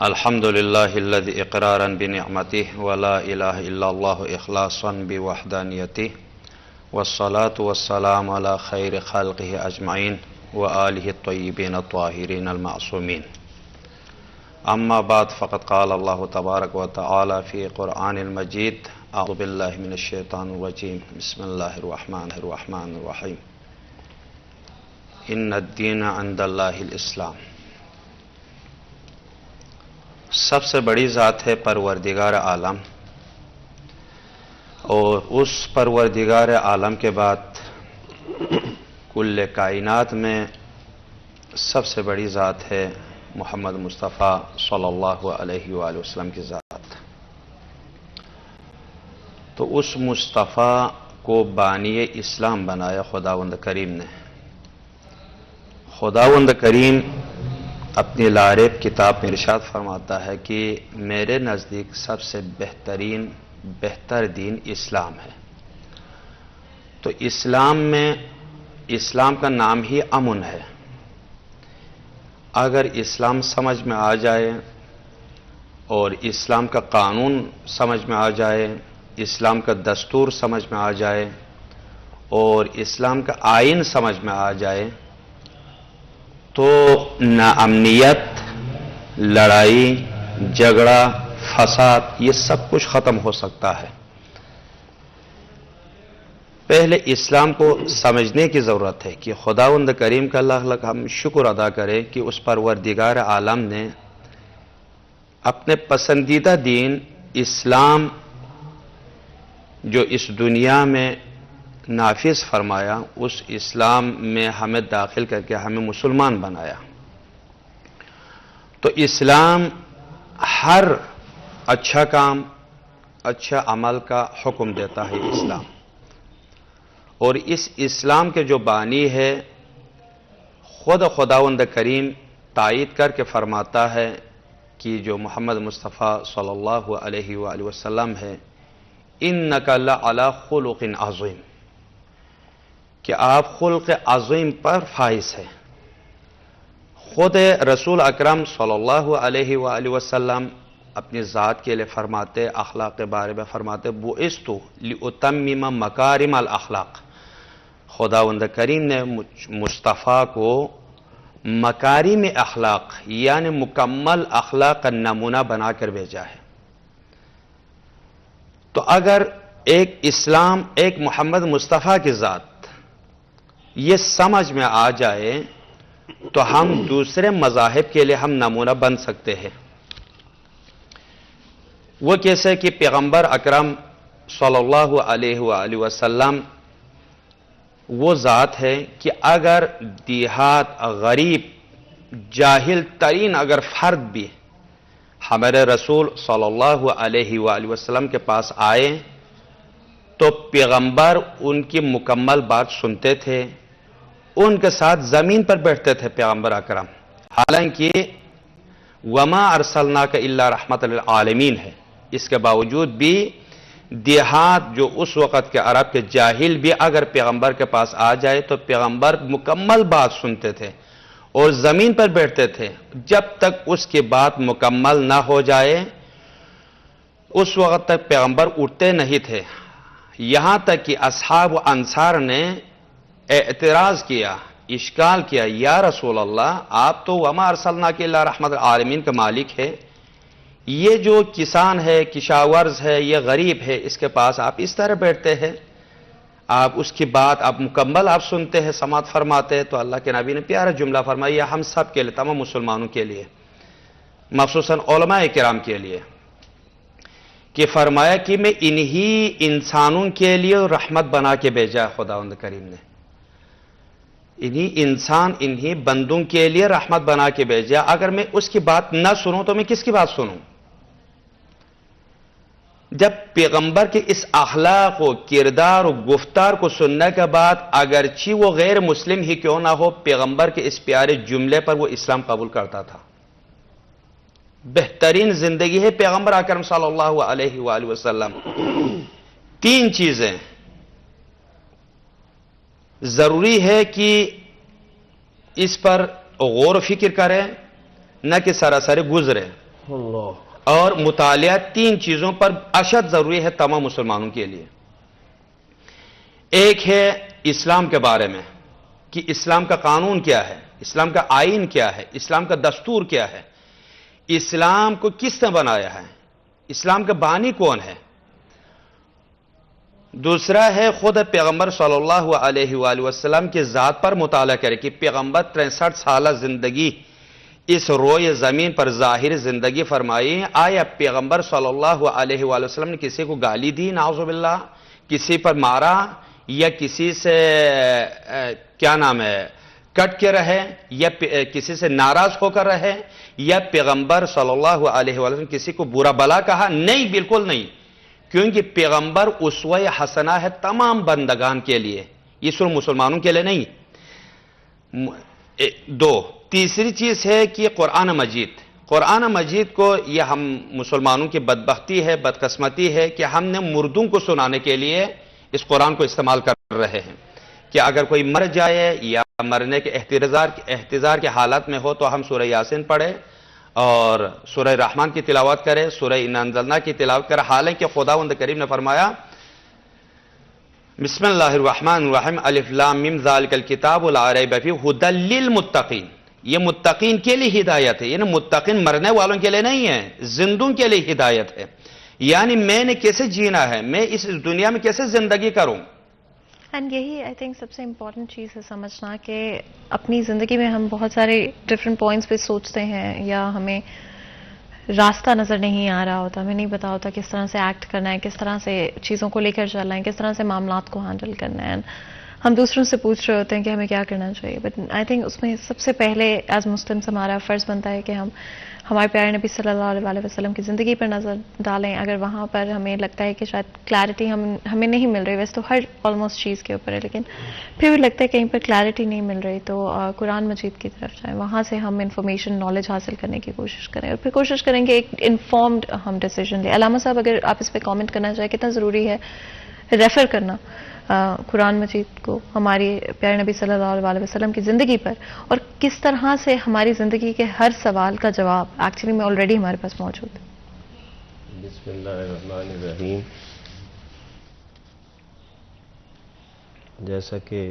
الحمد للہ الذی اقرارا بنعمتہ ولا الہ الا اللہ اخلاصا بوحدانیتہ والصلاة والسلام علی خیر خلقہ اجمعین وآلہ الطیبین الطاہرین المعصومین. اما بعد فقد قال اللہ تبارک و تعالی فی قرآن المجید. اعوذ باللہ من الشیطان الرجیم، بسم اللہ الرحمن الرحیم. ان الدین عند اللہ الاسلام. سب سے بڑی ذات ہے پروردگار عالم، اور اس پروردگار عالم کے بعد کل کائنات میں سب سے بڑی ذات ہے محمد مصطفیٰ صلی اللہ علیہ وآلہ وسلم کی ذات. تو اس مصطفیٰ کو بانی اسلام بنایا خداوند کریم نے. خداوند کریم اپنی لارب کتاب میں ارشاد فرماتا ہے کہ میرے نزدیک سب سے بہتر دین اسلام ہے. تو اسلام کا نام ہی امن ہے. اگر اسلام سمجھ میں آ جائے اور اسلام کا قانون سمجھ میں آ جائے، اسلام کا دستور سمجھ میں آ جائے اور اسلام کا آئین سمجھ میں آ جائے تو ناامنیت، لڑائی، جھگڑا، فساد یہ سب کچھ ختم ہو سکتا ہے. پہلے اسلام کو سمجھنے کی ضرورت ہے کہ خداوند کریم کا اللہ لک ہم شکر ادا کریں کہ اس پروردگار عالم نے اپنے پسندیدہ دین اسلام جو اس دنیا میں نافذ فرمایا، اس اسلام میں ہمیں داخل کر کے ہمیں مسلمان بنایا. تو اسلام ہر اچھا کام، اچھا عمل کا حکم دیتا ہے اسلام. اور اس اسلام کے جو بانی ہے خود خداوند کریم تائید کر کے فرماتا ہے کہ جو محمد مصطفیٰ صلی اللہ علیہ وآلہ وسلم ہے، اِنَّكَ لَعَلَىٰ خُلُقٍ عَظِيمٍ، کہ آپ خلق عظیم پر فائز ہیں. خود رسول اکرم صلی اللہ علیہ وآلہ وسلم اپنی ذات کے لیے فرماتے، اخلاق کے بارے میں فرماتے، بُعِثْتُ لِأُتَمِّمَ مَكَارِمَ الْأَخْلَاقِ. خداوند کریم نے مصطفیٰ کو مکارم اخلاق یعنی مکمل اخلاق کا نمونہ بنا کر بھیجا ہے. تو اگر ایک اسلام، ایک محمد مصطفیٰ کی ذات یہ سمجھ میں آ جائے تو ہم دوسرے مذاہب کے لیے ہم نمونہ بن سکتے ہیں. وہ کیسے کہ پیغمبر اکرم صلی اللہ علیہ وآلہ وسلم وہ ذات ہے کہ اگر دیہات، غریب، جاہل ترین اگر فرد بھی ہمارے رسول صلی اللہ علیہ وآلہ وسلم کے پاس آئے تو پیغمبر ان کی مکمل بات سنتے تھے، ان کے ساتھ زمین پر بیٹھتے تھے پیغمبر اکرم. حالانکہ وما ارسلناک الا رحمت للعالمین ہے، اس کے باوجود بھی دیہات جو اس وقت کے عرب کے جاہل بھی اگر پیغمبر کے پاس آ جائے تو پیغمبر مکمل بات سنتے تھے اور زمین پر بیٹھتے تھے جب تک اس کی بات مکمل نہ ہو جائے. اس وقت تک پیغمبر اٹھتے نہیں تھے، یہاں تک کہ اصحاب و انصار نے اعتراض کیا، اشکال کیا، یا رسول اللہ آپ تو وما ارسلناک الا رحمت العالمین کا مالک ہے، یہ جو کسان ہے، کشاورز ہے، یہ غریب ہے، اس کے پاس آپ اس طرح بیٹھتے ہیں، آپ اس کی بات آپ مکمل آپ سنتے ہیں، سماعت فرماتے ہیں. تو اللہ کے نبی نے پیارا جملہ فرمایا ہم سب کے لیے، تمام مسلمانوں کے لیے، مخصوصاً علماء کرام کے لیے، کہ فرمایا کہ میں انہی انسانوں کے لیے رحمت بنا کے بھیجا خداوند کریم نے. انہی انسان، انہی بندوں کے لیے رحمت بنا کے بھیجا. اگر میں اس کی بات نہ سنوں تو میں کس کی بات سنوں؟ جب پیغمبر کے اس اخلاق و کردار و گفتار کو سننے کے بعد اگرچہ وہ غیر مسلم ہی کیوں نہ ہو، پیغمبر کے اس پیارے جملے پر وہ اسلام قبول کرتا تھا. بہترین زندگی ہے پیغمبر اکرم صلی اللہ علیہ وآلہ وسلم. 3 چیزیں ضروری ہے کہ اس پر غور و فکر کریں، نہ کہ سراسر گزرے. اور مطالعہ 3 چیزوں پر اشد ضروری ہے تمام مسلمانوں کے لیے. ایک ہے اسلام کے بارے میں کہ اسلام کا قانون کیا ہے، اسلام کا آئین کیا ہے، اسلام کا دستور کیا ہے، اسلام کو کس نے بنایا ہے، اسلام کا بانی کون ہے. دوسرا ہے خود پیغمبر صلی اللہ علیہ وآلہ وسلم کی ذات پر مطالعہ کرے کہ پیغمبر 63 سالہ زندگی اس روئے زمین پر ظاہر زندگی فرمائی. آیا پیغمبر صلی اللہ علیہ وآلہ وسلم نے کسی کو گالی دی، نعوذ باللہ، کسی پر مارا، یا کسی سے کیا نام ہے کٹ کے رہے، یا کسی سے ناراض ہو کر رہے، یا پیغمبر صلی اللہ علیہ وآلہ وسلم کسی کو برا بلا کہا؟ نہیں، بالکل نہیں. کیونکہ پیغمبر اسوہ حسنہ ہے تمام بندگان کے لیے، یہ صرف مسلمانوں کے لیے نہیں. 2. تیسری چیز ہے کہ قرآن مجید کو، یہ ہم مسلمانوں کی بدبختی ہے، بدقسمتی ہے کہ ہم نے مردوں کو سنانے کے لیے اس قرآن کو استعمال کر رہے ہیں کہ اگر کوئی مر جائے یا مرنے کے احتضار کے حالت میں ہو تو ہم سورہ یاسین پڑھیں اور سورہ رحمان کی تلاوت کریں، سورہ انا انزلنا کی تلاوت کریں. حالانکہ خداوند کریم نے فرمایا بسم اللہ الرحمن الرحیم الف لام میم ذالک الکتاب لا ریب فیہ ھدی للمتقین. یہ متقین کے لیے ہدایت ہے، یعنی متقین مرنے والوں کے لیے نہیں ہے، زندوں کے لیے ہدایت ہے. یعنی میں نے کیسے جینا ہے، میں اس دنیا میں کیسے زندگی کروں. اینڈ یہی آئی تھنک سب سے امپورٹنٹ چیز ہے سمجھنا کہ اپنی زندگی میں ہم بہت سارے ڈفرینٹ پوائنٹس پہ سوچتے ہیں یا ہمیں راستہ نظر نہیں آ رہا ہوتا، ہمیں نہیں پتا ہوتا کس طرح سے ایکٹ کرنا ہے، کس طرح سے چیزوں کو لے کر چلنا ہے، کس طرح سے معاملات کو ہینڈل کرنا ہے. ہم دوسروں سے پوچھ رہے ہوتے ہیں کہ ہمیں کیا کرنا چاہیے. بٹ آئی تھنک اس میں سب سے پہلے ایز مسلمس ہمارا فرض بنتا ہے کہ ہم ہمارے پیارے نبی صلی اللہ علیہ وسلم کی زندگی پر نظر ڈالیں. اگر وہاں پر ہمیں لگتا ہے کہ شاید کلیئرٹی ہمیں نہیں مل رہی، ویسے تو ہر آلموسٹ چیز کے اوپر ہے، لیکن پھر بھی لگتا ہے کہیں پر کلیئرٹی نہیں مل رہی، تو قرآن مجید کی طرف جائیں، وہاں سے ہم انفارمیشن نالج حاصل کرنے کی کوشش کریں اور پھر کوشش کریں کہ ایک انفارمڈ ہم ڈیسیجن لیں. علامہ صاحب اگر آپ اس پہ کامنٹ کرنا چاہیں کتنا ضروری ہے ریفر کرنا قرآن مجید کو ہماری پیارے نبی صلی اللہ علیہ وسلم کی زندگی پر، اور کس طرح سے ہماری زندگی کے ہر سوال کا جواب ایکچولی میں آلریڈی ہمارے پاس موجود ہے. بسم اللہ الرحمن الرحیم. جیسا کہ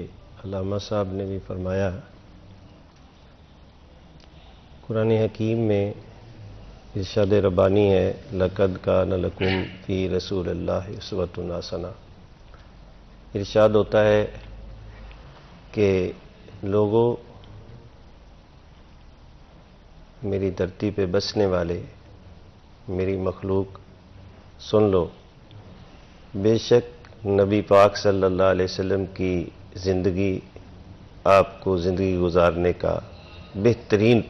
علامہ صاحب نے بھی فرمایا، قرآن حکیم میں ارشاد ربانی ہے لَقَدْ كَانَ لَكُمْ فِي رَسُولِ اللَّهِ أُسْوَةٌ حَسَنَةٌ. ارشاد ہوتا ہے کہ لوگوں، میری دھرتی پہ بسنے والے، میری مخلوق، سن لو، بے شک نبی پاک صلی اللہ علیہ وسلم کی زندگی آپ کو زندگی گزارنے کا بہترین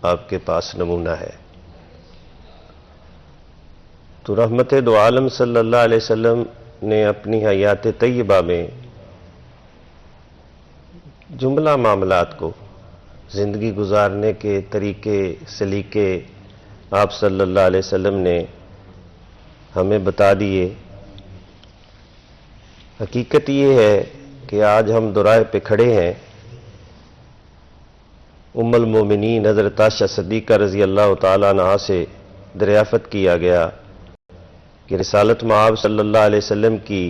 آپ کے پاس نمونہ ہے. تو رحمت دو عالم صلی اللہ علیہ وسلم نے اپنی حیات طیبہ میں جملہ معاملات کو، زندگی گزارنے کے طریقے سلیقے آپ صلی اللہ علیہ وسلم نے ہمیں بتا دیے. حقیقت یہ ہے کہ آج ہم دورائے پہ کھڑے ہیں. ام المومنین حضرت عائشہ صدیقہ رضی اللہ تعالیٰ عنہا سے دریافت کیا گیا کہ رسالت مآب صلی اللہ علیہ وسلم کی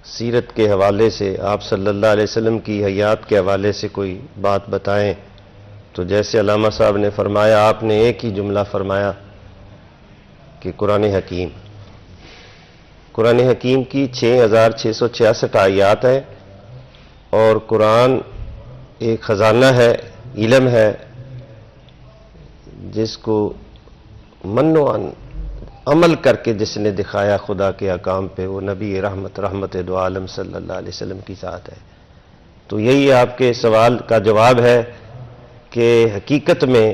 سیرت کے حوالے سے، آپ صلی اللہ علیہ وسلم کی حیات کے حوالے سے کوئی بات بتائیں. تو جیسے علامہ صاحب نے فرمایا، آپ نے ایک ہی جملہ فرمایا کہ قرآن حکیم. قرآن حکیم کی 6666 آیات ہیں، اور قرآن ایک خزانہ ہے، علم ہے، جس کو من و عمل کر کے جس نے دکھایا خدا کے احکام پہ، وہ نبی رحمت دو عالم صلی اللہ علیہ وسلم کی ذات ہے. تو یہی آپ کے سوال کا جواب ہے کہ حقیقت میں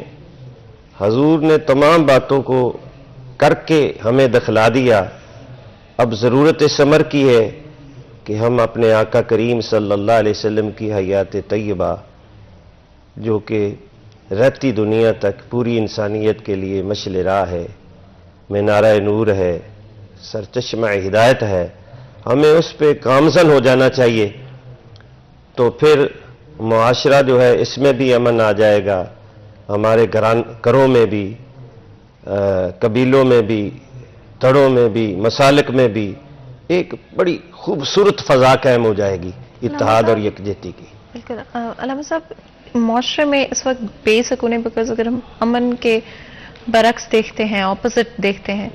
حضور نے تمام باتوں کو کر کے ہمیں دکھلا دیا. اب ضرورت ثمر کی ہے کہ ہم اپنے آقا کریم صلی اللہ علیہ وسلم کی حیات طیبہ جو کہ رہتی دنیا تک پوری انسانیت کے لیے مشعل راہ ہے، مینارہ نور ہے، سرچشمہ ہدایت ہے، ہمیں اس پہ گامزن ہو جانا چاہیے. تو پھر معاشرہ جو ہے اس میں بھی امن آ جائے گا، ہمارے گھروں میں بھی، قبیلوں میں بھی، تڑوں میں بھی، مسالک میں بھی ایک بڑی خوبصورت فضا قائم ہو جائے گی اتحاد اور یکجہتی کی. بالکل. علامہ صاحب، معاشرے میں اس وقت بے سکونی، بیکاز اگر ہم امن کے برعکس دیکھتے ہیں، اپوزٹ دیکھتے ہیں،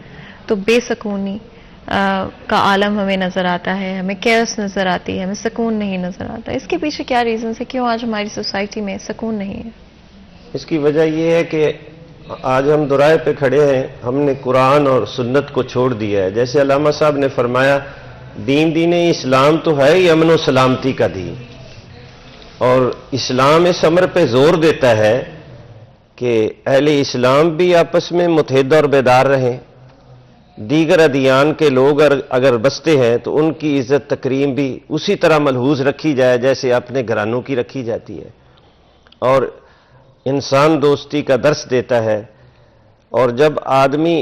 تو بے سکونی کا عالم ہمیں نظر آتا ہے، ہمیں کیئرس نظر آتی ہے، ہمیں سکون نہیں نظر آتا. اس کے پیچھے کیا ریزنس ہے؟ کیوں آج ہماری سوسائٹی میں سکون نہیں ہے؟ اس کی وجہ یہ ہے کہ آج ہم دورائے پہ کھڑے ہیں، ہم نے قرآن اور سنت کو چھوڑ دیا ہے. جیسے علامہ صاحب نے فرمایا، دین اسلام تو ہے ہی امن و سلامتی کا دین، اور اسلام اس امر پہ زور دیتا ہے کہ اہل اسلام بھی آپس میں متحد اور بیدار رہیں. دیگر ادیان کے لوگ اگر بستے ہیں تو ان کی عزت تکریم بھی اسی طرح ملحوظ رکھی جائے جیسے اپنے گھرانوں کی رکھی جاتی ہے، اور انسان دوستی کا درس دیتا ہے. اور جب آدمی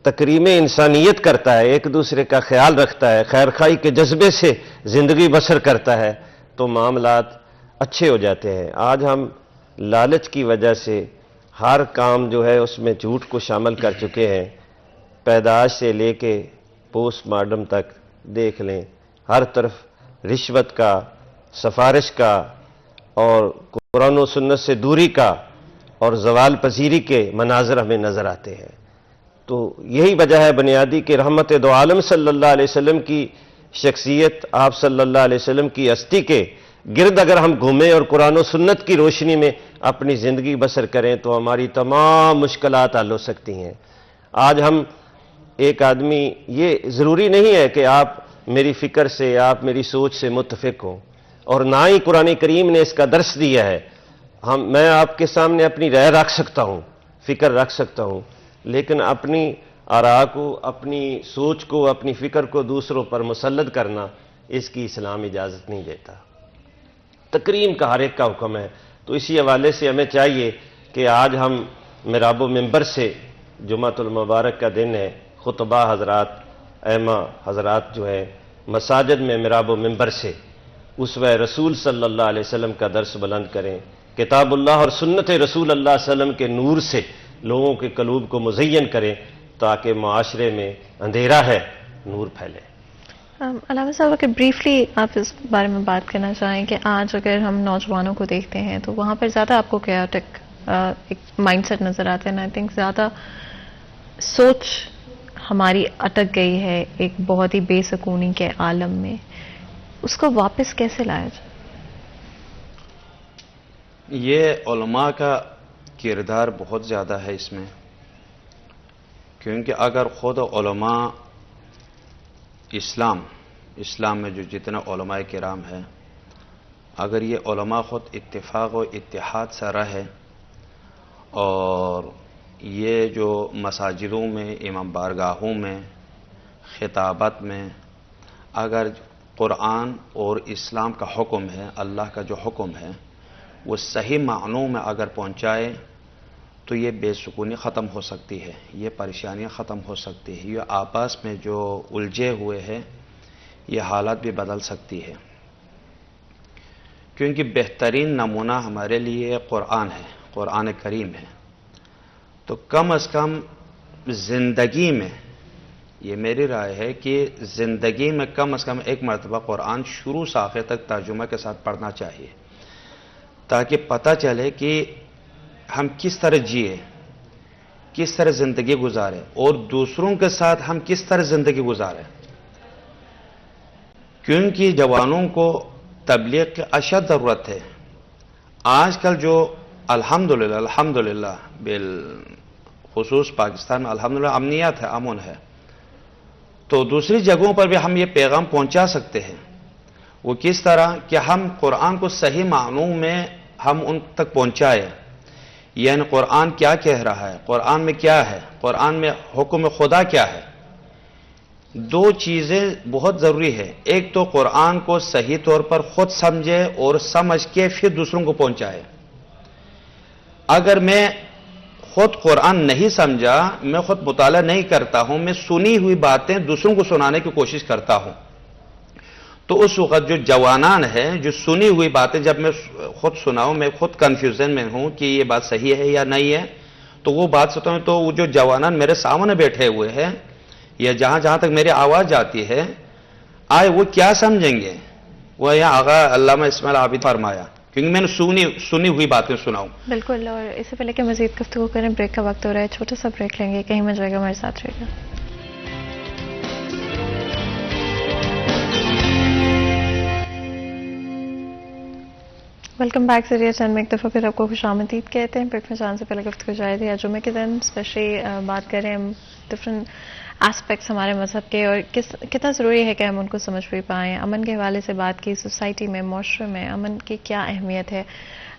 تکریم انسانیت کرتا ہے، ایک دوسرے کا خیال رکھتا ہے، خیر خواہی کے جذبے سے زندگی بسر کرتا ہے، تو معاملات اچھے ہو جاتے ہیں. آج ہم لالچ کی وجہ سے ہر کام جو ہے اس میں جھوٹ کو شامل کر چکے ہیں. پیدائش سے لے کے پوسٹ مارٹم تک دیکھ لیں، ہر طرف رشوت کا، سفارش کا، اور قرآن و سنت سے دوری کا اور زوال پذیری کے مناظر ہمیں نظر آتے ہیں. تو یہی وجہ ہے بنیادی کہ رحمت دو عالم صلی اللہ علیہ وسلم کی شخصیت، آپ صلی اللہ علیہ وسلم کی ہستی کے گرد اگر ہم گھومیں اور قرآن و سنت کی روشنی میں اپنی زندگی بسر کریں تو ہماری تمام مشکلات حل ہو سکتی ہیں. آج ہم ایک آدمی، یہ ضروری نہیں ہے کہ آپ میری فکر سے، آپ میری سوچ سے متفق ہوں، اور نہ ہی قرآن کریم نے اس کا درس دیا ہے. میں آپ کے سامنے اپنی رائے رکھ سکتا ہوں، فکر رکھ سکتا ہوں، لیکن اپنی آراء کو، اپنی سوچ کو، اپنی فکر کو دوسروں پر مسلط کرنا، اس کی اسلام اجازت نہیں دیتا. تکریم کا ہر ایک کا حکم ہے. تو اسی حوالے سے ہمیں چاہیے کہ آج ہم محراب و منبر سے، جمعۃ المبارک کا دن ہے، خطبہ حضرات، ائمہ حضرات جو ہے مساجد میں محراب و منبر سے اسوہ رسول صلی اللہ علیہ وسلم کا درس بلند کریں، کتاب اللہ اور سنت رسول اللہ صلی اللہ علیہ وسلم کے نور سے لوگوں کے قلوب کو مزین کریں تاکہ معاشرے میں اندھیرا ہے، نور پھیلے. علامہ صاحب، اگر بریفلی آپ اس بارے میں بات کرنا چاہیں کہ آج اگر ہم نوجوانوں کو دیکھتے ہیں تو وہاں پر زیادہ آپ کو کیوٹک ایک مائنڈ سیٹ نظر آتا ہے. آئی تھنک زیادہ سوچ ہماری اٹک گئی ہے ایک بہت ہی بے سکونی کے عالم میں. اس کو واپس کیسے لایا جائے؟ یہ علماء کا کردار بہت زیادہ ہے اس میں، کیونکہ اگر خود علماء اسلام میں جو جتنے علماء کرام ہیں، اگر یہ علماء خود اتفاق و اتحاد سے رہے، اور یہ جو مساجدوں میں، امام بارگاہوں میں، خطابت میں اگر قرآن اور اسلام کا حکم ہے، اللہ کا جو حکم ہے، وہ صحیح معنوں میں اگر پہنچائے تو یہ بے سکونی ختم ہو سکتی ہے، یہ پریشانیاں ختم ہو سکتی ہے، یہ آپس میں جو الجھے ہوئے ہیں یہ حالت بھی بدل سکتی ہے. کیونکہ بہترین نمونہ ہمارے لیے قرآن ہے، قرآن کریم ہے. تو کم از کم زندگی میں، یہ میری رائے ہے کہ زندگی میں کم از کم ایک مرتبہ قرآن شروع سے آخر تک ترجمہ کے ساتھ پڑھنا چاہیے، تاکہ پتہ چلے کہ ہم کس طرح جیے، کس طرح زندگی گزارے، اور دوسروں کے ساتھ ہم کس طرح زندگی گزارے. کیونکہ جوانوں کو تبلیغ کی اشد ضرورت ہے. آج کل جو الحمدللہ بالخصوص پاکستان میں الحمدللہ امنیت ہے، امن ہے، تو دوسری جگہوں پر بھی ہم یہ پیغام پہنچا سکتے ہیں. وہ کس طرح کہ ہم قرآن کو صحیح معنوں میں ہم ان تک پہنچائے. یعنی قرآن کیا کہہ رہا ہے، قرآن میں کیا ہے، قرآن میں حکم خدا کیا ہے. دو چیزیں بہت ضروری ہے. ایک تو قرآن کو صحیح طور پر خود سمجھے اور سمجھ کے پھر دوسروں کو پہنچائے. اگر میں خود قرآن نہیں سمجھا، میں خود مطالعہ نہیں کرتا ہوں، میں سنی ہوئی باتیں دوسروں کو سنانے کی کوشش کرتا ہوں، تو اس وقت جو جوانان ہیں، جو سنی ہوئی باتیں جب میں خود سناؤں، میں خود کنفیوژن میں ہوں کہ یہ بات صحیح ہے یا نہیں ہے، تو وہ بات سنتا ہوں، تو وہ جو جوانان میرے سامنے بیٹھے ہوئے ہیں یا جہاں جہاں تک میری آواز جاتی ہے، آئے وہ کیا سمجھیں گے؟ وہ یہاں آغا علامہ اسماعیل عابد فرمایا، کیونکہ میں نے سنی ہوئی باتیں سناؤں. بالکل. اور اس سے پہلے کہ مزید گفتگو کریں، بریک کا وقت ہو رہا ہے، چھوٹا سا بریک لیں گے، کہیں میں جائے گا، ہمارے ساتھ رہے گا. Welcome back. ذریعہ چند میں ایک دفعہ پھر آپ کو خوش آمدید کہتے ہیں. بریک میں جانے سے پہلے گفتگو جائے تھے جمعے کے دن اسپیشلی بات کریں ڈفرینٹ اسپیکٹس ہمارے مذہب کے، اور کتنا ضروری ہے کہ ہم ان کو سمجھ بھی پائیں. امن کے حوالے سے بات کی، سوسائٹی میں، معاشرے میں امن کی کیا اہمیت ہے.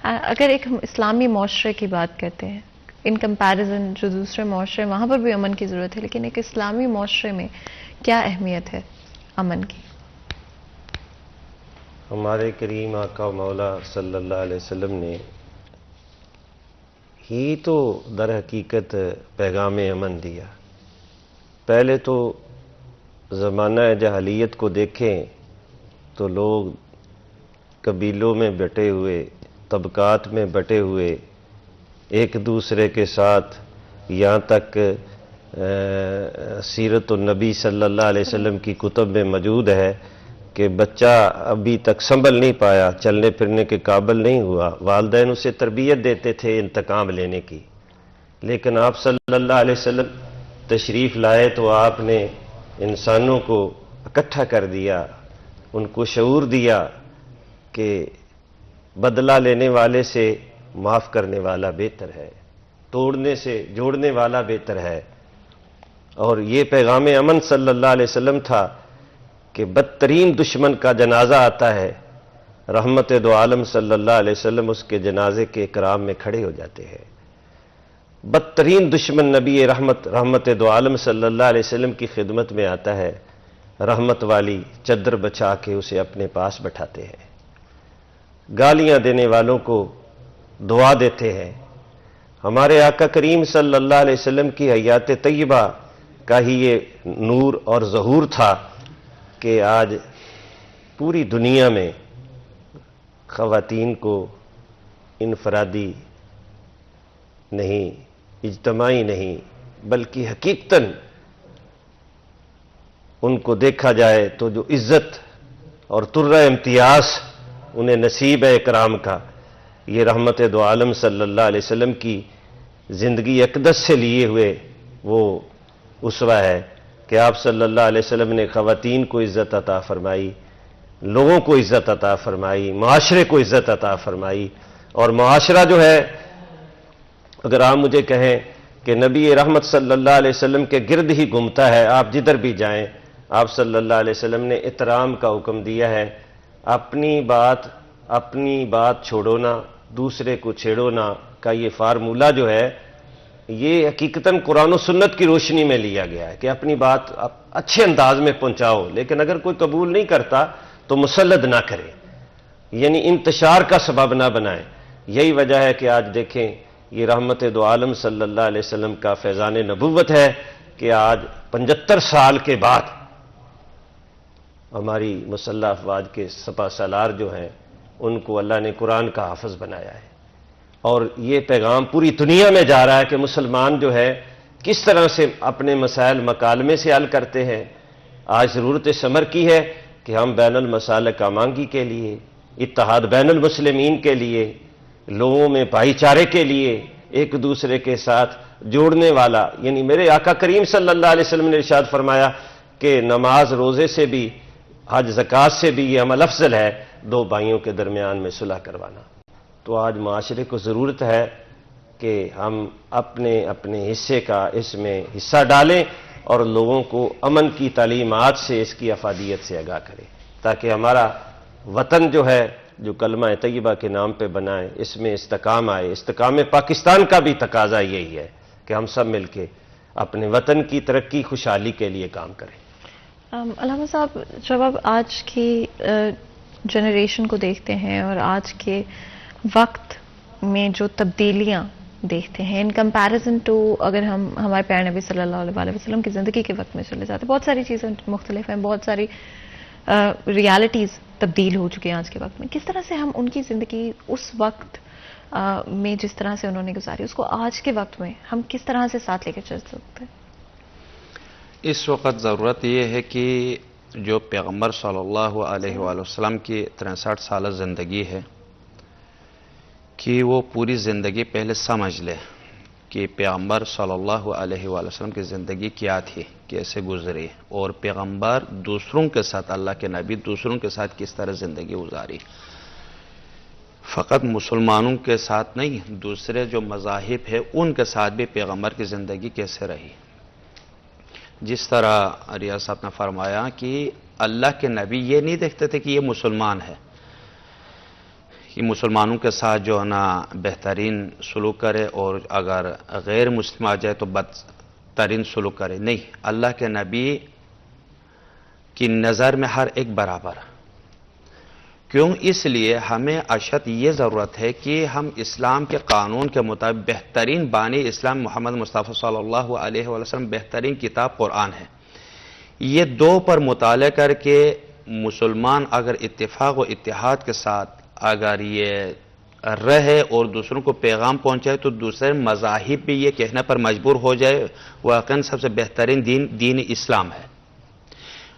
اگر ایک اسلامی معاشرے کی بات کرتے ہیں ان کمپیریزن جو دوسرے معاشرے، وہاں پر بھی امن کی ضرورت ہے، لیکن ایک اسلامی معاشرے میں کیا اہمیت ہے امن کی؟ ہمارے کریم آقا و مولا صلی اللہ علیہ وسلم نے ہی تو در حقیقت پیغام امن دیا. پہلے تو زمانہ جاہلیت کو دیکھیں تو لوگ قبیلوں میں بٹے ہوئے، طبقات میں بٹے ہوئے، ایک دوسرے کے ساتھ، یہاں تک سیرت النبی صلی اللہ علیہ وسلم کی کتب میں موجود ہے کہ بچہ ابھی تک سنبھل نہیں پایا، چلنے پھرنے کے قابل نہیں ہوا، والدین اسے تربیت دیتے تھے انتقام لینے کی. لیکن آپ صلی اللہ علیہ وسلم تشریف لائے تو آپ نے انسانوں کو اکٹھا کر دیا، ان کو شعور دیا کہ بدلہ لینے والے سے معاف کرنے والا بہتر ہے، توڑنے سے جوڑنے والا بہتر ہے. اور یہ پیغام امن صلی اللہ علیہ وسلم تھا کہ بدترین دشمن کا جنازہ آتا ہے، رحمت دو عالم صلی اللہ علیہ وسلم اس کے جنازے کے اکرام میں کھڑے ہو جاتے ہیں. بدترین دشمن نبی رحمت دو عالم صلی اللہ علیہ وسلم کی خدمت میں آتا ہے، رحمت والی چادر بچھا کے اسے اپنے پاس بٹھاتے ہیں، گالیاں دینے والوں کو دعا دیتے ہیں. ہمارے آقا کریم صلی اللہ علیہ وسلم کی حیات طیبہ کا ہی یہ نور اور ظہور تھا کہ آج پوری دنیا میں خواتین کو انفرادی نہیں، اجتماعی نہیں، بلکہ حقیقتاً ان کو دیکھا جائے تو جو عزت اور ترہ امتیاز انہیں نصیب ہے اکرام کا، یہ رحمت دو عالم صلی اللہ علیہ وسلم کی زندگی اقدس سے لیے ہوئے وہ اسوہ ہے کہ آپ صلی اللہ علیہ وسلم نے خواتین کو عزت عطا فرمائی، لوگوں کو عزت عطا فرمائی، معاشرے کو عزت عطا فرمائی. اور معاشرہ جو ہے، اگر آپ مجھے کہیں کہ نبی رحمت صلی اللہ علیہ وسلم کے گرد ہی گھومتا ہے، آپ جدھر بھی جائیں، آپ صلی اللہ علیہ وسلم نے احترام کا حکم دیا ہے. اپنی بات چھوڑو نہ، دوسرے کو چھیڑو نہ کا یہ فارمولہ جو ہے، یہ حقیقتاً قرآن و سنت کی روشنی میں لیا گیا ہے کہ اپنی بات اچھے انداز میں پہنچاؤ، لیکن اگر کوئی قبول نہیں کرتا تو مسلط نہ کرے، یعنی انتشار کا سبب نہ بنائے. یہی وجہ ہے کہ آج دیکھیں یہ رحمت دو عالم صلی اللہ علیہ وسلم کا فیضان نبوت ہے کہ آج 75 سال کے بعد ہماری مسلح افواج کے سپہ سالار جو ہیں ان کو اللہ نے قرآن کا حافظ بنایا ہے. اور یہ پیغام پوری دنیا میں جا رہا ہے کہ مسلمان جو ہے کس طرح سے اپنے مسائل مکالمے سے حل کرتے ہیں. آج ضرورت ثمر کی ہے کہ ہم بین المسالک آمانگی کے لیے، اتحاد بین المسلمین کے لیے، لوگوں میں بھائی چارے کے لیے، ایک دوسرے کے ساتھ جوڑنے والا، یعنی میرے آقا کریم صلی اللہ علیہ وسلم نے ارشاد فرمایا کہ نماز روزے سے بھی، حج زکوٰۃ سے بھی یہ عمل افضل ہے دو بھائیوں کے درمیان میں صلح کروانا. تو آج معاشرے کو ضرورت ہے کہ ہم اپنے حصے کا اس میں حصہ ڈالیں اور لوگوں کو امن کی تعلیمات سے، اس کی افادیت سے آگاہ کریں، تاکہ ہمارا وطن جو ہے جو کلمہ طیبہ کے نام پہ بنا ہے، اس میں استحکام آئے. استحکام پاکستان کا بھی تقاضا یہی ہے کہ ہم سب مل کے اپنے وطن کی ترقی خوشحالی کے لیے کام کریں. علامہ صاحب، جب آپ آج کی جنریشن کو دیکھتے ہیں اور آج کے وقت میں جو تبدیلیاں دیکھتے ہیں ان کمپیریزن ٹو اگر ہم ہمارے پیارے نبی صلی اللہ علیہ وسلم کی زندگی کے وقت میں چلے جاتے ہیں، بہت ساری چیزیں مختلف ہیں، بہت ساری ریالٹیز تبدیل ہو چکی ہیں آج کے وقت میں. کس طرح سے ہم ان کی زندگی اس وقت میں جس طرح سے انہوں نے گزاری اس کو آج کے وقت میں ہم کس طرح سے ساتھ لے کے چل سکتے ہیں؟ اس وقت ضرورت یہ ہے کہ جو پیغمبر صلی اللہ علیہ وآلہ وسلم کی 63 سالہ زندگی ہے کہ وہ پوری زندگی پہلے سمجھ لے کہ پیغمبر صلی اللہ علیہ وآلہ وسلم کی زندگی کیا تھی، کیسے گزری، اور پیغمبر دوسروں کے ساتھ، اللہ کے نبی دوسروں کے ساتھ کس طرح زندگی گزاری. فقط مسلمانوں کے ساتھ نہیں، دوسرے جو مذاہب ہے ان کے ساتھ بھی پیغمبر کی زندگی کیسے رہی. جس طرح ریاض صاحب نے فرمایا کہ اللہ کے نبی یہ نہیں دیکھتے تھے کہ یہ مسلمان ہے، کہ مسلمانوں کے ساتھ جو ہے نا بہترین سلوک کرے اور اگر غیر مسلم آ جائے تو بدترین سلوک کرے. نہیں، اللہ کے نبی کی نظر میں ہر ایک برابر. کیوں؟ اس لیے ہمیں اشد یہ ضرورت ہے کہ ہم اسلام کے قانون کے مطابق بہترین بانی اسلام محمد مصطفیٰ صلی اللہ علیہ وسلم بہترین کتاب قرآن ہے. یہ دو پر مطالعہ کر کے مسلمان اگر اتفاق و اتحاد کے ساتھ اگر یہ رہے اور دوسروں کو پیغام پہنچائے تو دوسرے مذاہب بھی یہ کہنے پر مجبور ہو جائے واقعاً سب سے بہترین دین اسلام ہے.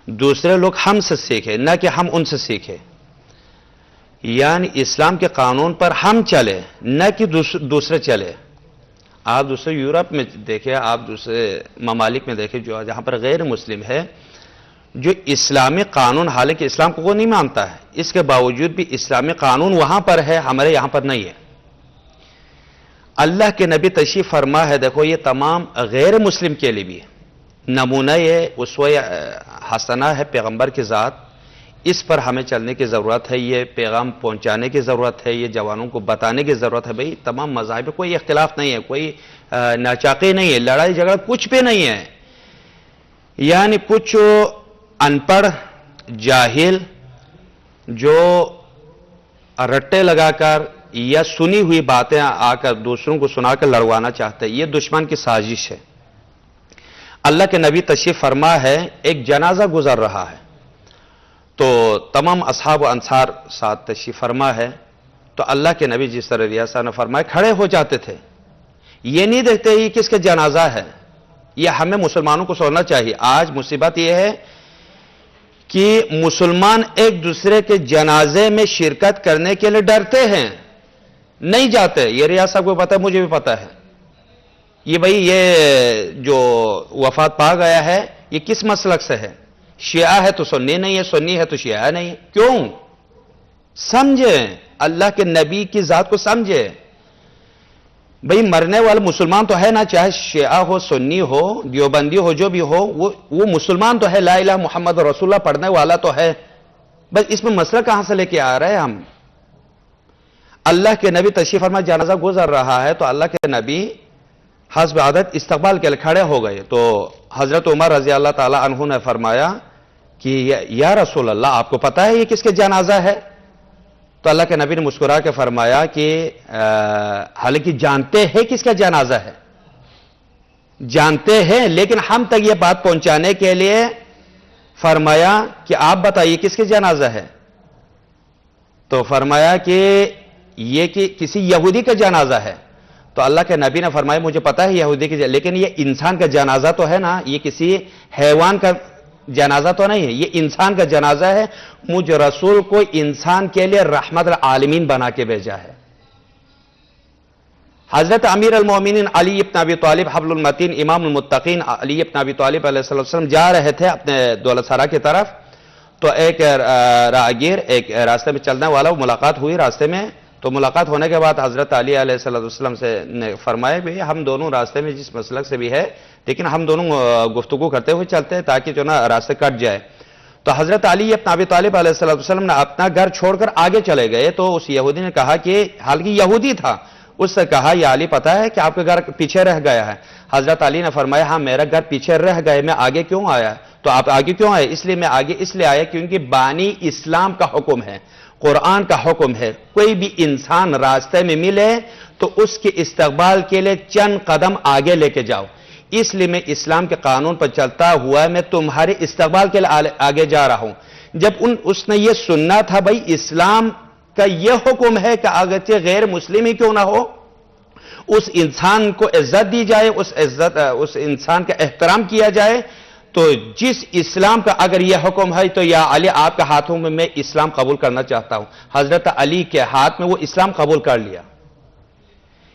دوسرے لوگ ہم سے سیکھیں، نہ کہ ہم ان سے سیکھیں. یعنی اسلام کے قانون پر ہم چلے، نہ کہ دوسرے چلے. آپ دوسرے یورپ میں دیکھیں، آپ دوسرے ممالک میں دیکھیں جو جہاں پر غیر مسلم ہے، جو اسلامی قانون، حالانکہ اسلام کو وہ نہیں مانتا ہے، اس کے باوجود بھی اسلامی قانون وہاں پر ہے، ہمارے یہاں پر نہیں ہے. اللہ کے نبی تشریف فرما ہے، دیکھو یہ تمام غیر مسلم کے لیے بھی نمونہ یہ اسوہ حسنہ ہے پیغمبر کی ذات. اس پر ہمیں چلنے کی ضرورت ہے، یہ پیغام پہنچانے کی ضرورت ہے، یہ جوانوں کو بتانے کی ضرورت ہے. بھئی تمام مذاہب کوئی اختلاف نہیں ہے، کوئی ناچاقی نہیں ہے، لڑائی جھگڑا کچھ بھی نہیں ہے. یعنی کچھ ان پڑھ جاہل جو رٹے لگا کر یا سنی ہوئی باتیں آ کر دوسروں کو سنا کر لڑوانا چاہتے ہیں، یہ دشمن کی سازش ہے. اللہ کے نبی تشریف فرما ہے، ایک جنازہ گزر رہا ہے تو تمام اصحاب و انصار ساتھ تشریف فرما ہے، تو اللہ کے نبی جس طرح ریاض نے فرمایا کھڑے ہو جاتے تھے. یہ نہیں دیکھتے یہ کس کا جنازہ ہے. یہ ہمیں مسلمانوں کو سوچنا چاہیے. آج مصیبت یہ ہے کہ مسلمان ایک دوسرے کے جنازے میں شرکت کرنے کے لیے ڈرتے ہیں، نہیں جاتے. یہ ریاض صاحب کو پتہ ہے، مجھے بھی پتہ ہے. یہ بھائی یہ جو وفات پا گیا ہے یہ کس مسلک سے ہے؟ شیعہ ہے تو سنی نہیں ہے، سنی ہے تو شیعہ نہیں ہے. کیوں؟ سمجھیں اللہ کے نبی کی ذات کو سمجھیں. بھئی مرنے والا مسلمان تو ہے نا، چاہے شیعہ ہو، سنی ہو، دیوبندی ہو، جو بھی ہو، وہ مسلمان تو ہے. لا الہ محمد رسول اللہ پڑھنے والا تو ہے. بس اس میں مسئلہ کہاں سے لے کے آ رہے ہیں ہم؟ اللہ کے نبی تشریف فرما جنازہ گزر رہا ہے تو اللہ کے نبی حسب عادت استقبال کے لیے کھڑے ہو گئے. تو حضرت عمر رضی اللہ تعالی عنہ نے فرمایا کہ یا رسول اللہ آپ کو پتا ہے یہ کس کے جنازہ ہے؟ تو اللہ کے نبی نے مسکرا کے فرمایا کہ حالانکہ جانتے ہیں کس کا جنازہ ہے، جانتے ہیں، لیکن ہم تک یہ بات پہنچانے کے لیے فرمایا کہ آپ بتائیے کس کے جنازہ ہے. تو فرمایا کہ یہ کہ کسی یہودی کا جنازہ ہے. تو اللہ کے نبی نے فرمایا مجھے پتا ہے یہودی کی، لیکن یہ انسان کا جنازہ تو ہے نا، یہ کسی حیوان کا جنازہ تو نہیں ہے، یہ انسان کا جنازہ ہے. مجھ رسول کو انسان کے لیے رحمت العالمین بنا کے بھیجا ہے. حضرت امیر المومنین علی ابن ابی طالب حبل المتین امام المتقین علی ابن ابی طالب علیہ السلام جا رہے تھے اپنے دولت سرا کی طرف. تو ایک راہگیر، ایک راستے میں چلنے والا، وہ ملاقات ہوئی راستے میں. تو ملاقات ہونے کے بعد حضرت علی علیہ السلام سے نے فرمایا بھی ہم دونوں راستے میں جس مسلک سے بھی ہے لیکن ہم دونوں گفتگو کرتے ہوئے چلتے ہیں تاکہ جو نا راستے کٹ جائے. تو حضرت علی ابن ابی طالب علیہ الصلوۃ والسلام نے اپنا گھر چھوڑ کر آگے چلے گئے تو اس یہودی نے کہا کہ حالانکہ یہودی تھا، اس سے کہا یا علی پتہ ہے کہ آپ کا گھر پیچھے رہ گیا ہے؟ حضرت علی نے فرمایا ہاں میرا گھر پیچھے رہ گئے، میں آگے کیوں آیا؟ تو آپ آگے کیوں آئے؟ اس لیے میں آگے اس لیے آیا کیونکہ بانی اسلام کا حکم ہے، قرآن کا حکم ہے، کوئی بھی انسان راستے میں ملے تو اس کے استقبال کے لیے چند قدم آگے لے کے جاؤ، اس لیے میں اسلام کے قانون پر چلتا ہوا میں تمہارے استقبال کے لیے آگے جا رہا ہوں۔ جب اس نے یہ سننا تھا بھائی اسلام کا یہ حکم ہے کہ اگرچہ غیر مسلم ہی کیوں نہ ہو اس انسان کو عزت دی جائے، اس انسان کا احترام کیا جائے، تو جس اسلام کا اگر یہ حکم ہے تو یا علی آپ کے ہاتھوں میں اسلام قبول کرنا چاہتا ہوں۔ حضرت علی کے ہاتھ میں وہ اسلام قبول کر لیا۔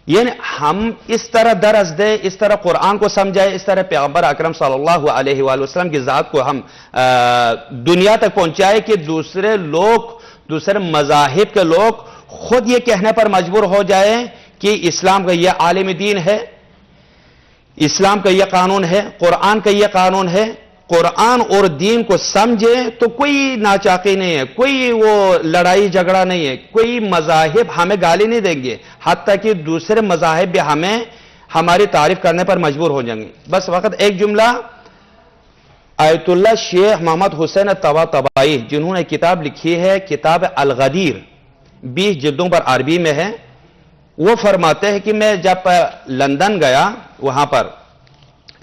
یعنی ہم اس طرح درس دیں، اس طرح قرآن کو سمجھائیں، اس طرح پیغمبر اکرم صلی اللہ علیہ وآلہ وسلم کی ذات کو ہم دنیا تک پہنچائیں کہ دوسرے لوگ، دوسرے مذاہب کے لوگ خود یہ کہنے پر مجبور ہو جائیں کہ اسلام کا یہ عالم دین ہے، اسلام کا یہ قانون ہے، قرآن کا یہ قانون ہے۔ قرآن اور دین کو سمجھے تو کوئی ناچاقی نہیں ہے، کوئی وہ لڑائی جھگڑا نہیں ہے، کوئی مذاہب ہمیں گالی نہیں دیں گے، حتیٰ کہ دوسرے مذاہب بھی ہمیں ہماری تعریف کرنے پر مجبور ہو جائیں گے۔ بس وقت ایک جملہ، آیت اللہ شیخ محمد حسین طباطبائی جنہوں نے کتاب لکھی ہے کتاب الغدیر، 20 جلدوں پر عربی میں ہے، وہ فرماتے ہیں کہ میں جب لندن گیا وہاں پر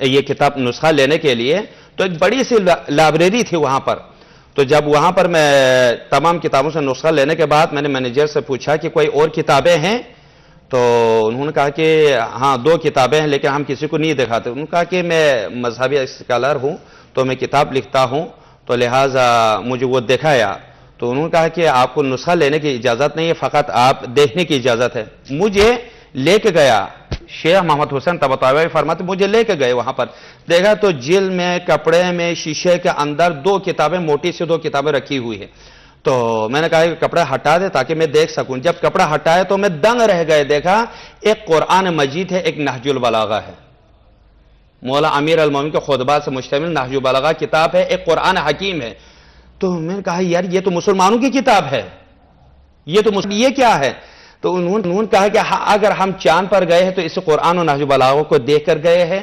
یہ کتاب نسخہ لینے کے لیے تو ایک بڑی سی لائبریری تھی وہاں پر، تو جب وہاں پر میں تمام کتابوں سے نسخہ لینے کے بعد میں نے مینیجر سے پوچھا کہ کوئی اور کتابیں ہیں، تو انہوں نے کہا کہ ہاں 2 کتابیں ہیں لیکن ہم کسی کو نہیں دکھاتے۔ انہوں نے کہا کہ میں مذہبی اسکالر ہوں تو میں کتاب لکھتا ہوں تو لہٰذا مجھے وہ دکھایا، تو انہوں نے کہا کہ آپ کو نسخہ لینے کی اجازت نہیں ہے، فقط آپ دیکھنے کی اجازت ہے۔ مجھے لے کے گیا، شیخ محمد حسین طباطبائی فرماتے مجھے لے کے گئے وہاں پر، دیکھا تو جلد میں کپڑے میں شیشے کے اندر 2 کتابیں، موٹی سی 2 کتابیں رکھی ہوئی ہیں۔ تو میں نے کہا کہ کپڑا ہٹا دے تاکہ میں دیکھ سکوں۔ جب کپڑا ہٹایا تو میں دنگ رہ گئے، دیکھا ایک قرآن مجید ہے، ایک نہج البلاغہ ہے، مولا امیر المومنین کے خطبات سے مشتمل نہج البلاغہ کتاب ہے، ایک قرآن حکیم ہے۔ تو میں نے کہا یار یہ تو مسلمانوں کی کتاب ہے، یہ کیا ہے؟ تو انہوں نے کہا کہ اگر ہم چاند پر گئے ہیں تو اس قرآن و نہج البلاغہ کو دیکھ کر گئے ہیں،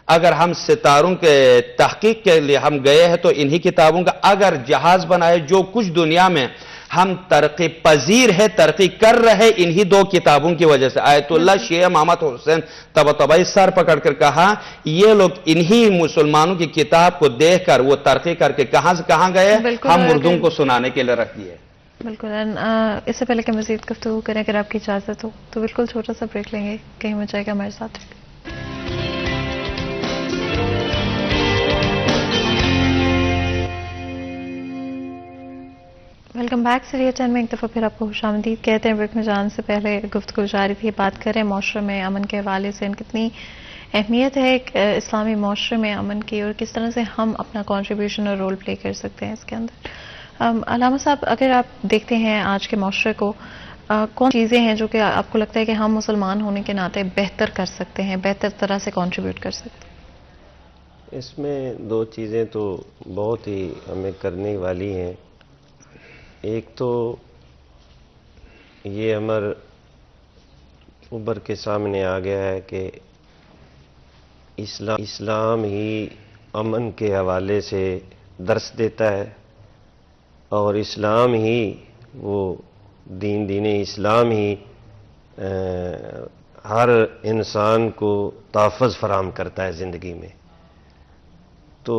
اگر ہم ستاروں کے تحقیق کے لیے ہم گئے ہیں تو انہی کتابوں کا، اگر جہاز بنائے جو کچھ دنیا میں ہم ترقی پذیر ہے، ترقی کر رہے انہی 2 کتابوں کی وجہ سے۔ آیت اللہ شیخ محمد حسین طباطبائی سر پکڑ کر کہا یہ لوگ انہی مسلمانوں کی کتاب کو دیکھ کر وہ ترقی کر کے کہاں سے کہاں گئے، ہم مردوں کو سنانے کے لیے رکھ دیے۔ بالکل، اس سے پہلے کہ مزید گفتگو کریں اگر آپ کی اجازت ہو تو بالکل چھوٹا سا بریک لیں گے، کہیں مت جائے گا ہمارے ساتھ۔ ویلکم بیک سیریز 10 میں ایک دفعہ پھر آپ کو خوش آمدید کہتے ہیں۔ بریک میں جان سے پہلے گفتگو جاری تھی، بات کریں معاشرے میں امن کے حوالے سے کتنی اہمیت ہے ایک اسلامی معاشرے میں امن کی، اور کس طرح سے ہم اپنا کنٹریبیوشن اور رول پلے کر سکتے ہیں اس کے اندر۔ علامہ صاحب، اگر آپ دیکھتے ہیں آج کے معاشرے کو، کون چیزیں ہیں جو کہ آپ کو لگتا ہے کہ ہم مسلمان ہونے کے ناطے بہتر کر سکتے ہیں، بہتر طرح سے کنٹریبیوٹ کر سکتے ہیں؟ اس میں 2 چیزیں تو بہت ہی ہمیں کرنے والی ہیں۔ ایک تو یہ امر ابھر کے سامنے آ گیا ہے کہ اسلام ہی امن کے حوالے سے درس دیتا ہے، اور اسلام ہی وہ دین اسلام ہی ہر انسان کو تحفظ فراہم کرتا ہے زندگی میں۔ تو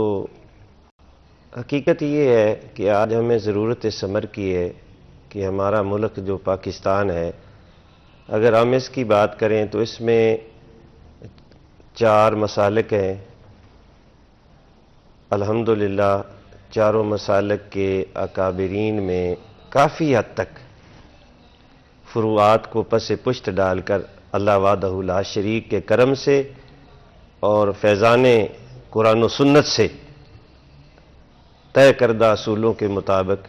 حقیقت یہ ہے کہ آج ہمیں ضرورت اس امر کی ہے کہ ہمارا ملک جو پاکستان ہے، اگر ہم اس کی بات کریں تو اس میں 4 مسالک ہیں۔ الحمدللہ چاروں مسالک کے اکابرین میں کافی حد تک فروعات کو پس پشت ڈال کر اللہ وحدہ لا شریک کے کرم سے اور فیضان قرآن و سنت سے طے کردہ اصولوں کے مطابق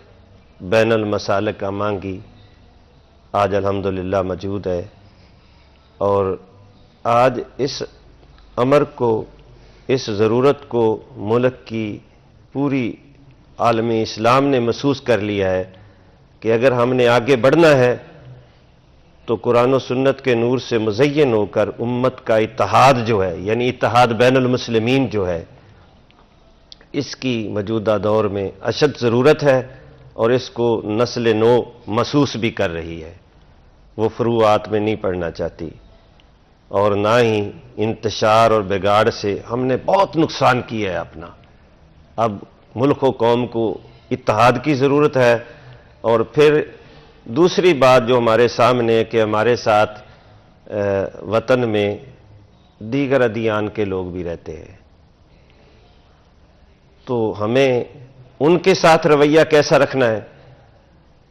بین المسالک امانگی آج الحمدللہ موجود ہے، اور آج اس امر کو، اس ضرورت کو ملک کی پوری عالم اسلام نے محسوس کر لیا ہے کہ اگر ہم نے آگے بڑھنا ہے تو قرآن و سنت کے نور سے مزین ہو کر امت کا اتحاد جو ہے، یعنی اتحاد بین المسلمین جو ہے، اس کی موجودہ دور میں اشد ضرورت ہے، اور اس کو نسل نو محسوس بھی کر رہی ہے۔ وہ فروعات میں نہیں پڑھنا چاہتی، اور نہ ہی انتشار اور بگاڑ سے ہم نے بہت نقصان کیا ہے اپنا۔ اب ملک و قوم کو اتحاد کی ضرورت ہے۔ اور پھر دوسری بات جو ہمارے سامنے ہے کہ ہمارے ساتھ وطن میں دیگر ادیان کے لوگ بھی رہتے ہیں، تو ہمیں ان کے ساتھ رویہ کیسا رکھنا ہے؟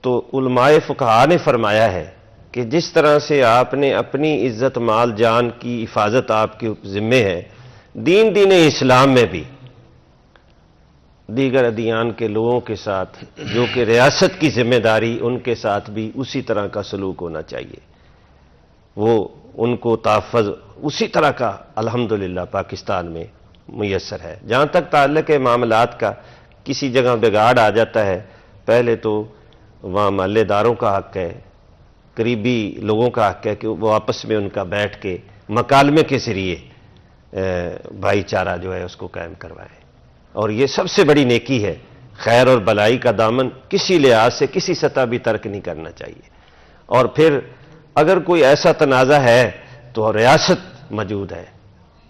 تو علماء فقہا نے فرمایا ہے کہ جس طرح سے آپ نے اپنی عزت مال جان کی حفاظت آپ کے ذمے ہے، دین اسلام میں بھی دیگر ادیان کے لوگوں کے ساتھ جو کہ ریاست کی ذمہ داری، ان کے ساتھ بھی اسی طرح کا سلوک ہونا چاہیے۔ وہ ان کو تحفظ اسی طرح کا الحمدللہ پاکستان میں میسر ہے۔ جہاں تک تعلق ہے معاملات کا، کسی جگہ بگاڑ آ جاتا ہے، پہلے تو وہاں محلے داروں کا حق ہے، قریبی لوگوں کا حق ہے کہ وہ آپس میں ان کا بیٹھ کے مکالمے کے ذریعے بھائی چارہ جو ہے اس کو قائم کروائے۔ اور یہ سب سے بڑی نیکی ہے۔ خیر اور بلائی کا دامن کسی لحاظ سے کسی سطح بھی ترک نہیں کرنا چاہیے۔ اور پھر اگر کوئی ایسا تنازع ہے تو ریاست موجود ہے،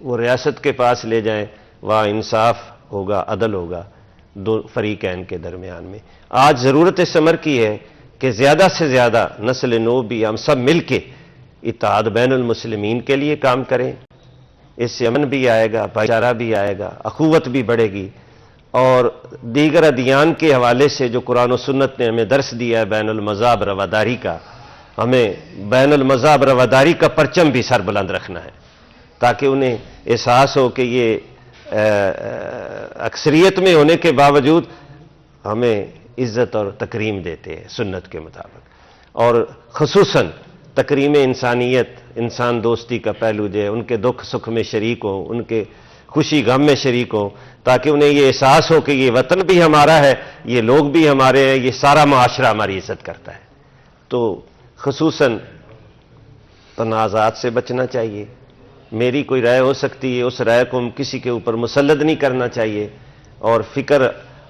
وہ ریاست کے پاس لے جائیں، وہاں انصاف ہوگا، عدل ہوگا دو فریقین کے درمیان میں۔ آج ضرورت اس امر کی ہے کہ زیادہ سے زیادہ نسل نو بھی ہم سب مل کے اتحاد بین المسلمین کے لیے کام کریں۔ اس سے امن بھی آئے گا، بھائی چارہ بھی آئے گا، اخوت بھی بڑھے گی، اور دیگر ادیان کے حوالے سے جو قرآن و سنت نے ہمیں درس دیا ہے بین المذاہب رواداری کا، ہمیں بین المذاہب رواداری کا پرچم بھی سر بلند رکھنا ہے، تاکہ انہیں احساس ہو کہ یہ اکثریت میں ہونے کے باوجود ہمیں عزت اور تکریم دیتے ہیں سنت کے مطابق۔ اور خصوصاً تکریم انسانیت، انسان دوستی کا پہلو جو ہے، ان کے دکھ سکھ میں شریک ہوں، ان کے خوشی غم میں شریک ہوں، تاکہ انہیں یہ احساس ہو کہ یہ وطن بھی ہمارا ہے، یہ لوگ بھی ہمارے ہیں، یہ سارا معاشرہ ہماری عزت کرتا ہے۔ تو خصوصاً تنازعات سے بچنا چاہیے۔ میری کوئی رائے ہو سکتی ہے، اس رائے کو ہم کسی کے اوپر مسلط نہیں کرنا چاہیے، اور فکر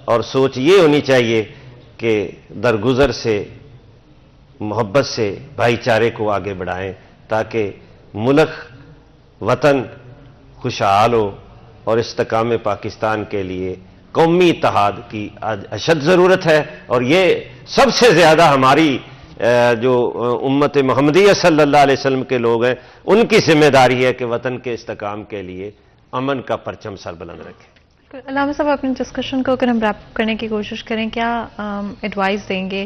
اور سوچ یہ ہونی چاہیے کہ درگزر سے، محبت سے بھائی چارے کو آگے بڑھائیں، تاکہ ملک وطن خوشحال ہو۔ اور استحکام پاکستان کے لیے قومی اتحاد کی اشد ضرورت ہے، اور یہ سب سے زیادہ ہماری جو امت محمدیہ صلی اللہ علیہ وسلم کے لوگ ہیں، ان کی ذمہ داری ہے کہ وطن کے استحکام کے لیے امن کا پرچم سر بلند رکھیں۔ علامہ صاحب، اپنے ڈسکشن کو اگر ہم ریپ کرنے کی کوشش کریں، کیا ایڈوائز دیں گے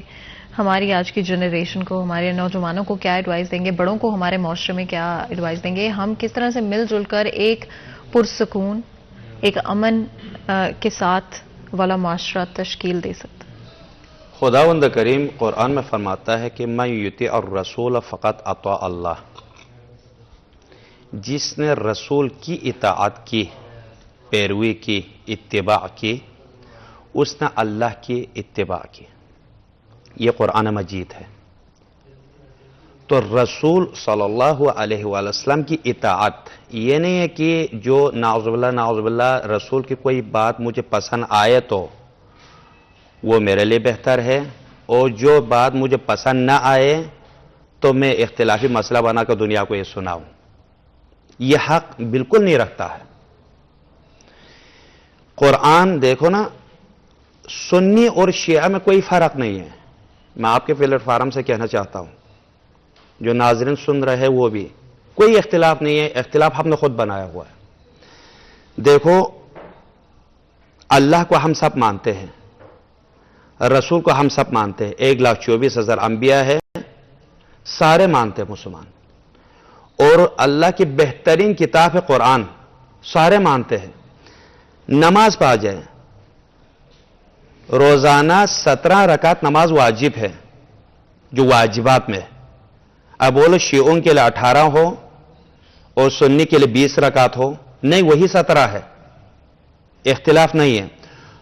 ہماری آج کی جنریشن کو، ہمارے نوجوانوں کو کیا ایڈوائز دیں گے، بڑوں کو ہمارے معاشرے میں کیا ایڈوائز دیں گے؟ ہم کس طرح سے مل جل کر ایک پرسکون، ایک امن کے ساتھ والا معاشرہ تشکیل دے سکتے؟ خداوند کریم قرآن میں فرماتا ہے کہ من یطیع الرسول فقط اطاع اللہ، جس نے رسول کی اطاعت کی، پیروی کی، اتباع کی، اس نے اللہ کی اتباع کی۔ یہ قرآن مجید ہے۔ تو رسول صلی اللہ علیہ وآلہ وسلم کی اطاعت یہ نہیں ہے کہ جو نعوذ باللہ رسول کی کوئی بات مجھے پسند آئے تو وہ میرے لیے بہتر ہے، اور جو بات مجھے پسند نہ آئے تو میں اختلافی مسئلہ بنا کر دنیا کو یہ سناؤں۔ یہ حق بالکل نہیں رکھتا ہے۔ قرآن دیکھو نا، سنی اور شیعہ میں کوئی فرق نہیں ہے۔ میں آپ کے پلیٹ فارم سے کہنا چاہتا ہوں، جو ناظرین سن رہے وہ بھی، کوئی اختلاف نہیں ہے، اختلاف ہم نے خود بنایا ہوا ہے۔ دیکھو، اللہ کو ہم سب مانتے ہیں، رسول کو ہم سب مانتے ہیں، 1,24,000 انبیاء ہے، سارے مانتے ہیں مسلمان، اور اللہ کی بہترین کتاب ہے قرآن، سارے مانتے ہیں۔ نماز پڑھ جائیں، روزانہ 17 رکعت نماز واجب ہے، جو واجبات میں ہے۔ اب بولو شیعوں کے لیے 18 ہو اور سنی کے لیے 20 رکعت ہو، نہیں، وہی 17 ہے، اختلاف نہیں ہے۔